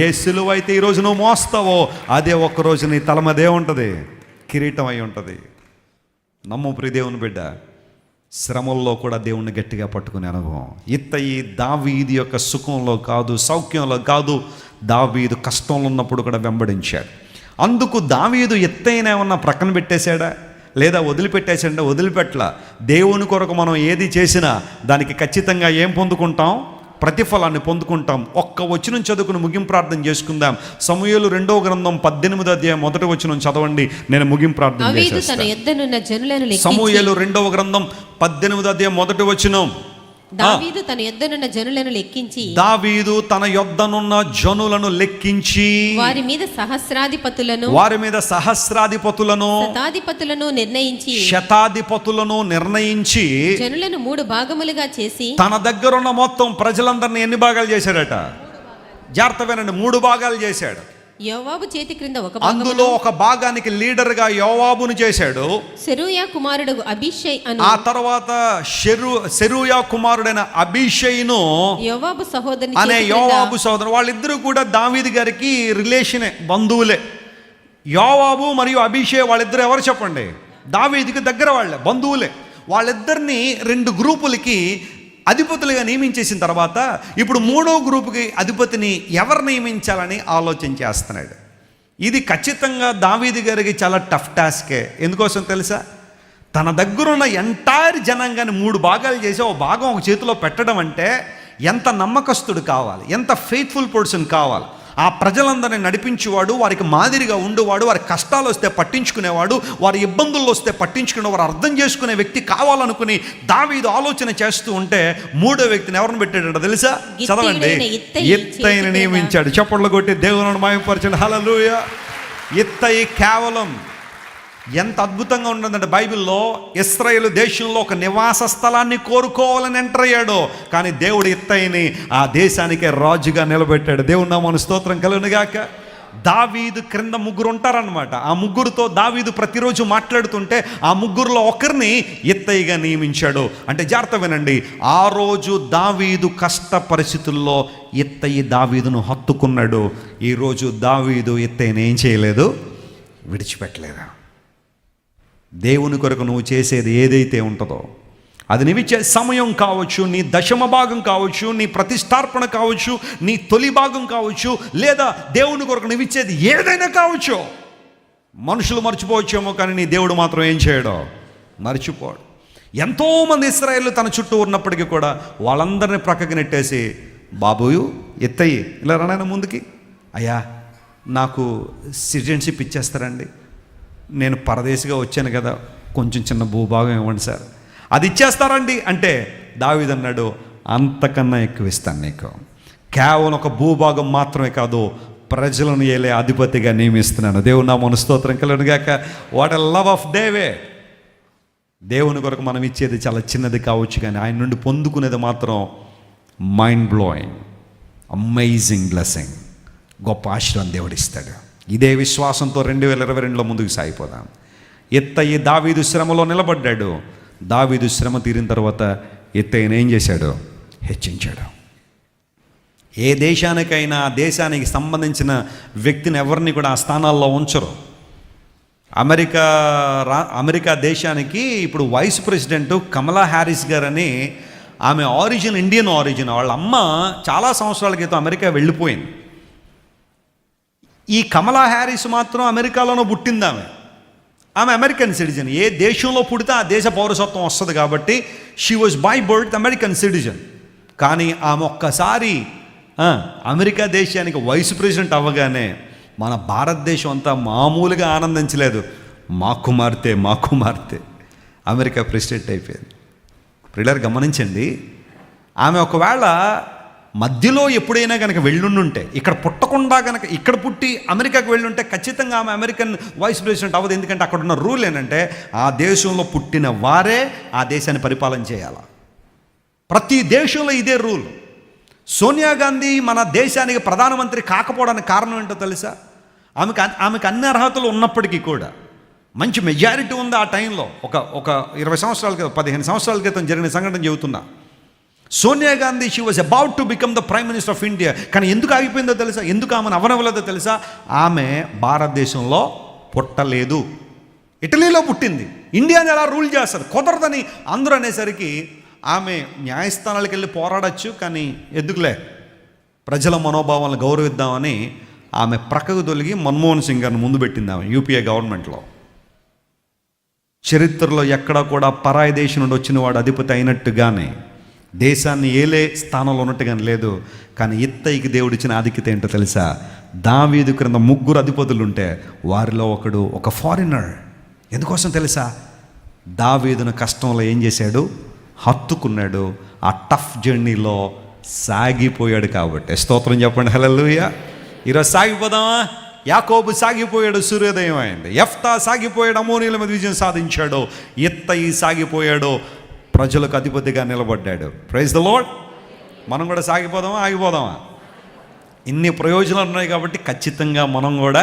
ఏ సిలువ అయితే ఈరోజు నువ్వు మోస్తావో అదే ఒక్కరోజు నీ తల మీద ఏముంటుంది, కిరీటం అయి ఉంటుంది. నమ్ము ప్రియ దేవుని బిడ్డ, శ్రమల్లో కూడా దేవుణ్ణి గట్టిగా పట్టుకునే అనుభవం. ఈ దావీదు యొక్క సుఖంలో కాదు, సౌఖ్యంలో కాదు, దావీదు కష్టంలో ఉన్నప్పుడు కూడా వెంబడించాడు. అందుకు దావీదు ఎత్తైన ఏమన్నా ప్రక్కన పెట్టేశాడా, లేదా వదిలిపెట్టేశాడంటే వదిలిపెట్టలా. దేవుని కొరకు మనం ఏది చేసినా దానికి ఖచ్చితంగా ఏం పొందుకుంటాం, ప్రతిఫలాన్ని పొందుకుంటాం. ఒక్క వచనం చదువుకుని ముగింపు ప్రార్థన చేసుకుందాం. సమూయేలు 2వ గ్రంథం 18వ అధ్యాయం 1వ వచనం చదవండి, నేను ముగింపు ప్రార్థన చేస్తాను. సమూయేలు 2వ గ్రంథం 18వ అధ్యాయం 1వ వచనం. దావీదు తన యొద్దనున్న జనులను లెక్కించి, దావీదు తన యొద్దనున్న జనులను లెక్కించి వారి మీద సహస్రాధిపతులను శతాధిపతులను నిర్ణయించి జనులను 3 భాగములుగా చేసి తన దగ్గరున్న మొత్తం ప్రజలందరినీ ఎన్ని భాగాలు చేశాడట? జాగ్రత్త వినండి, 3 భాగాలు చేశాడు. యోవాబు చేతి క్రింద ఒక అందులో ఒక భాగానికి లీడర్గా యోవాబును చేశాడు. సెరూయా కుమారుడు అబీషై అను, ఆ తర్వాత సెరూయా కుమారుడైన అబీషైను యోవాబు సహోదరుని అనే యోవాబు సహోదరు. వాళ్ళిద్దరూ కూడా దావీదు గారికి రిలేషనే, బంధువులే. యోవాబు మరియు అబీషై వాళ్ళిద్దరు ఎవరు చెప్పండి? దావీదుకి దగ్గర వాళ్ళే, బంధువులే. వాళ్ళిద్దరిని 2 గ్రూపులకి అధిపతులుగా నియమించేసిన తర్వాత ఇప్పుడు 3వ గ్రూపుకి అధిపతిని ఎవరు నియమించాలని ఆలోచన చేస్తున్నాడు. ఇది ఖచ్చితంగా దావీదు గారికి చాలా టఫ్ టాస్కే. ఎందుకోసం తెలుసా? తన దగ్గరున్న ఎంటైర్ జనాంగాన్ని 3 భాగాలు చేసి ఒక భాగం ఒక చేతిలో పెట్టడం అంటే ఎంత నమ్మకస్తుడు కావాలి, ఎంత ఫెయిత్ఫుల్ పర్సన్ కావాలి. ఆ ప్రజలందరినీ నడిపించేవాడు, వారికి మాదిరిగా ఉండేవాడు, వారి కష్టాలు వస్తే పట్టించుకునేవాడు, వారి ఇబ్బందుల్లో వస్తే పట్టించుకునేవారు, అర్థం చేసుకునే వ్యక్తి కావాలనుకుని దావీదు ఆలోచన చేస్తూ ఉంటే 3వ వ్యక్తిని ఎవరిని పెట్టాడట తెలుసా? చదవండి. ఇత్తయిని నియమించాడు. చప్పట్లు కొట్టి దేవుని మహిమపరచండి. హల్లెలూయా. ఇత్తయి కేవలం ఎంత అద్భుతంగా ఉంటుందంటే, బైబిల్లో ఇశ్రాయేలు దేశంలో ఒక నివాస స్థలాన్ని కోరుకోవాలని ఎంటర్ అయ్యాడు, కానీ దేవుడు ఇత్తయిని ఆ దేశానికే రాజుగా నిలబెట్టాడు. దేవుని నామమున స్తోత్రం కలుగునుగాక. దావీదు క్రింద 3 ఉంటారనమాట. ఆ 3తో దావీదు ప్రతిరోజు మాట్లాడుతుంటే ఆ 3లో ఒకరిని ఇత్తయిగా నియమించాడు. అంటే జాగ్రత్త వినండి, ఆ రోజు దావీదు కష్ట పరిస్థితుల్లో ఇత్తయి దావీదును హత్తుకున్నాడు. ఈరోజు దావీదు ఇత్తయిని ఏం చేయలేదు, విడిచిపెట్టలేదు. దేవుని కొరకు నువ్వు చేసేది ఏదైతే ఉంటుందో, అది నీవిచ్చే సమయం కావచ్చు, నీ దశమ భాగం కావచ్చు, నీ ప్రతిష్టార్పణ కావచ్చు, నీ తొలి భాగం కావచ్చు, లేదా దేవుని కొరకు నువ్విచ్చేది ఏదైనా కావచ్చు. మనుషులు మర్చిపోవచ్చేమో, కానీ నీ దేవుడు మాత్రం ఏం చేయడో మర్చిపోడు. ఎంతోమంది ఇశ్రాయేలు తన చుట్టూ ఉన్నప్పటికీ కూడా వాళ్ళందరినీ ప్రక్కకి నెట్టేసి, బాబోయు ఎత్తయి ఇలా రానైనా ముందుకి, అయ్యా నాకు సిటిజన్షిప్ ఇచ్చేస్తారండి, నేను పరదేశిగా వచ్చాను కదా, కొంచెం చిన్న భూభాగం ఇవ్వండి సార్, అది ఇచ్చేస్తారండి అంటే దావీదు అన్నాడు, అంతకన్నా ఎక్కువ ఇస్తాను నీకు. కేవలం ఒక భూభాగం మాత్రమే కాదు, ప్రజలను ఏలే అధిపతిగా నియమిస్తున్నాను. దేవుని నామమున స్తోత్రం కలుగును గాక. What a love of David. దేవుని కొరకు మనం ఇచ్చేది చాలా చిన్నది కావచ్చు, కానీ ఆయన నుండి పొందుకునేది మాత్రం మైండ్ బ్లోయింగ్, అమేజింగ్ బ్లెస్సింగ్, గొప్ప ఆశీర్వాదం దేవుడు ఇస్తాడు. ఇదే విశ్వాసంతో 2022లో ముందుకు సాగిపోదాం. ఎత్తయి దావీదు శ్రమలో నిలబడ్డాడు. దావీదు శ్రమ తీరిన తర్వాత ఎత్తయిన ఏం చేశాడు? హెచ్చించాడు. ఏ దేశానికైనా దేశానికి సంబంధించిన వ్యక్తిని ఎవరిని కూడా ఆ స్థానాల్లో ఉంచరు. అమెరికా దేశానికి ఇప్పుడు వైస్ ప్రెసిడెంట్ కమలా హ్యారిస్ గారని, ఆమె ఆరిజిన్ ఇండియన్ ఆరిజిన్. వాళ్ళ అమ్మ చాలా సంవత్సరాల క్రితం అమెరికా వెళ్ళిపోయింది. ఈ కమలా హ్యారిస్ మాత్రం అమెరికాలోనూ పుట్టింది. ఆమె అమెరికన్ సిటిజన్. ఏ దేశంలో పుడితే ఆ దేశ పౌరసత్వం వస్తుంది కాబట్టి she was by birth American citizen. కానీ ఆమె ఒక్కసారి అమెరికా దేశానికి వైస్ ప్రెసిడెంట్ అవ్వగానే మన భారతదేశం అంతా మామూలుగా ఆనందించలేదు. మా కుమార్తె అమెరికా ప్రెసిడెంట్ అయిపోయింది. ప్రియులారు గమనించండి, ఆమె ఒకవేళ మధ్యలో ఎప్పుడైనా కనుక వెళ్ళుండుంటే, ఇక్కడ పుట్టకుండా కనుక ఇక్కడ పుట్టి అమెరికాకు వెళ్ళుంటే ఖచ్చితంగా ఆమె అమెరికన్ వైస్ ప్రెసిడెంట్ అవ్వదు. ఎందుకంటే అక్కడ ఉన్న రూల్ ఏంటంటే ఆ దేశంలో పుట్టిన వారే ఆ దేశాన్ని పరిపాలన చేయాలి. ప్రతి దేశంలో ఇదే రూల్. సోనియా గాంధీ మన దేశానికి ప్రధానమంత్రి కాకపోవడానికి కారణం ఏంటో తెలుసా? ఆమెకు అన్ని అర్హతలు ఉన్నప్పటికీ కూడా మంచి మెజారిటీ ఉంది ఆ టైంలో. ఒక 20 సంవత్సరాల క్రితం, 15 సంవత్సరాల క్రితం జరిగిన సంఘటన చెబుతున్నా. Sonia Gandhi she was about to become the prime minister of India. కానీ ఎందుకు ఆగిపోయిందో తెలుసా? ఎందుకు ఆమెను అవనవలేదో తెలుసా? ఆమె భారతదేశంలో పుట్టలేదు, ఇటలీలో పుట్టింది. ఇండియాని ఎలా రూల్ చేస్తారు? కుదరదని అందరూ అనేసరికి ఆమె న్యాయస్థానాలకు వెళ్ళి పోరాడచ్చు, కానీ ఎందుకులే, ప్రజల మనోభావాలను గౌరవిద్దామని ఆమె ప్రక్కకు తొలగి మన్మోహన్ సింగ్ గారిని ముందు పెట్టింది ఆమె యూపీఏ గవర్నమెంట్లో. చరిత్రలో ఎక్కడా కూడా పరాయి దేశం నుండి వచ్చిన వాడు అధిపతి అయినట్టుగానే, దేశాన్ని ఏలే స్థానంలో ఉన్నట్టుగానే లేదు. కానీ ఇత్తయికి దేవుడిచ్చిన ఆధిక్యత ఏంటో తెలుసా? దావీదు క్రింద 3 అధిపతులు ఉంటే వారిలో ఒకడు ఒక ఫారినర్. ఎందుకోసం తెలుసా? దావీదును కష్టంలో ఏం చేశాడు? హత్తుకున్నాడు. ఆ టఫ్ జర్నీలో సాగిపోయాడు. కాబట్టి స్తోత్రం చెప్పండి, హల్లెలూయా. ఈరోజు సాగిపోదామా? యాకోబు సాగిపోయాడు, సూర్యోదయం అయింది. యెఫ్తా సాగిపోయాడు, అమ్మోనీయుల మీద విజయం సాధించాడు. ఇత్తయి సాగిపోయాడు, ప్రజలకు అధిపతిగా నిలబడ్డాడు. Praise the Lord. మనం కూడా సాగిపోదామా? ఆగిపోదామా? ఇన్ని ప్రయోజనాలు ఉన్నాయి కాబట్టి ఖచ్చితంగా మనం కూడా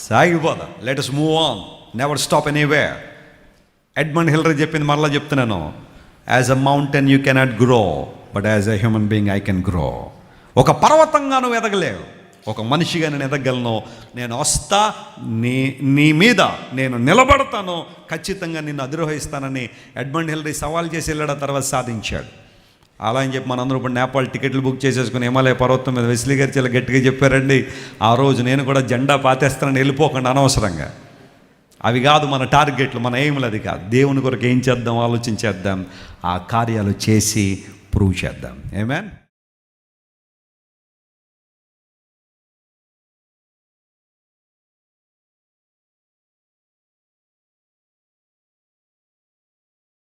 సాగిపోదాం. Let us move on, never stop anywhere. Edmund Hillary చెప్పింది మరలా చెప్తున్నాను. As a mountain you cannot grow, but as a human being I can grow. ఒక పర్వతంగా నువ్వు ఎదగలేవు, ఒక మనిషిగా నేను ఎదగలను. నేను వస్తా, నీ మీద నేను నిలబడతాను, ఖచ్చితంగా నిన్ను అధిరోహిస్తానని ఎడ్మండ్ హిల్లరీ సవాల్ చేసి వెళ్ళాడు. తర్వాత సాధించాడు. అలా అని చెప్పి మనందరూ ఇప్పుడు నేపాల్ టికెట్లు బుక్ చేసేసుకుని హిమాలయ పర్వతం మీద వెస్లీ గారు చాలా గట్టిగా చెప్పారండి. ఆ రోజు నేను కూడా జెండా పాతేస్తానని వెళ్ళిపోకుండా అనవసరంగా. అవి కాదు మన టార్గెట్లు, మన ఎయిమ్లు అది కాదు. దేవుని కొరకు ఏం చేద్దాం ఆలోచించేద్దాం, ఆ కార్యాలు చేసి ప్రూవ్ చేద్దాం. ఆమేన్.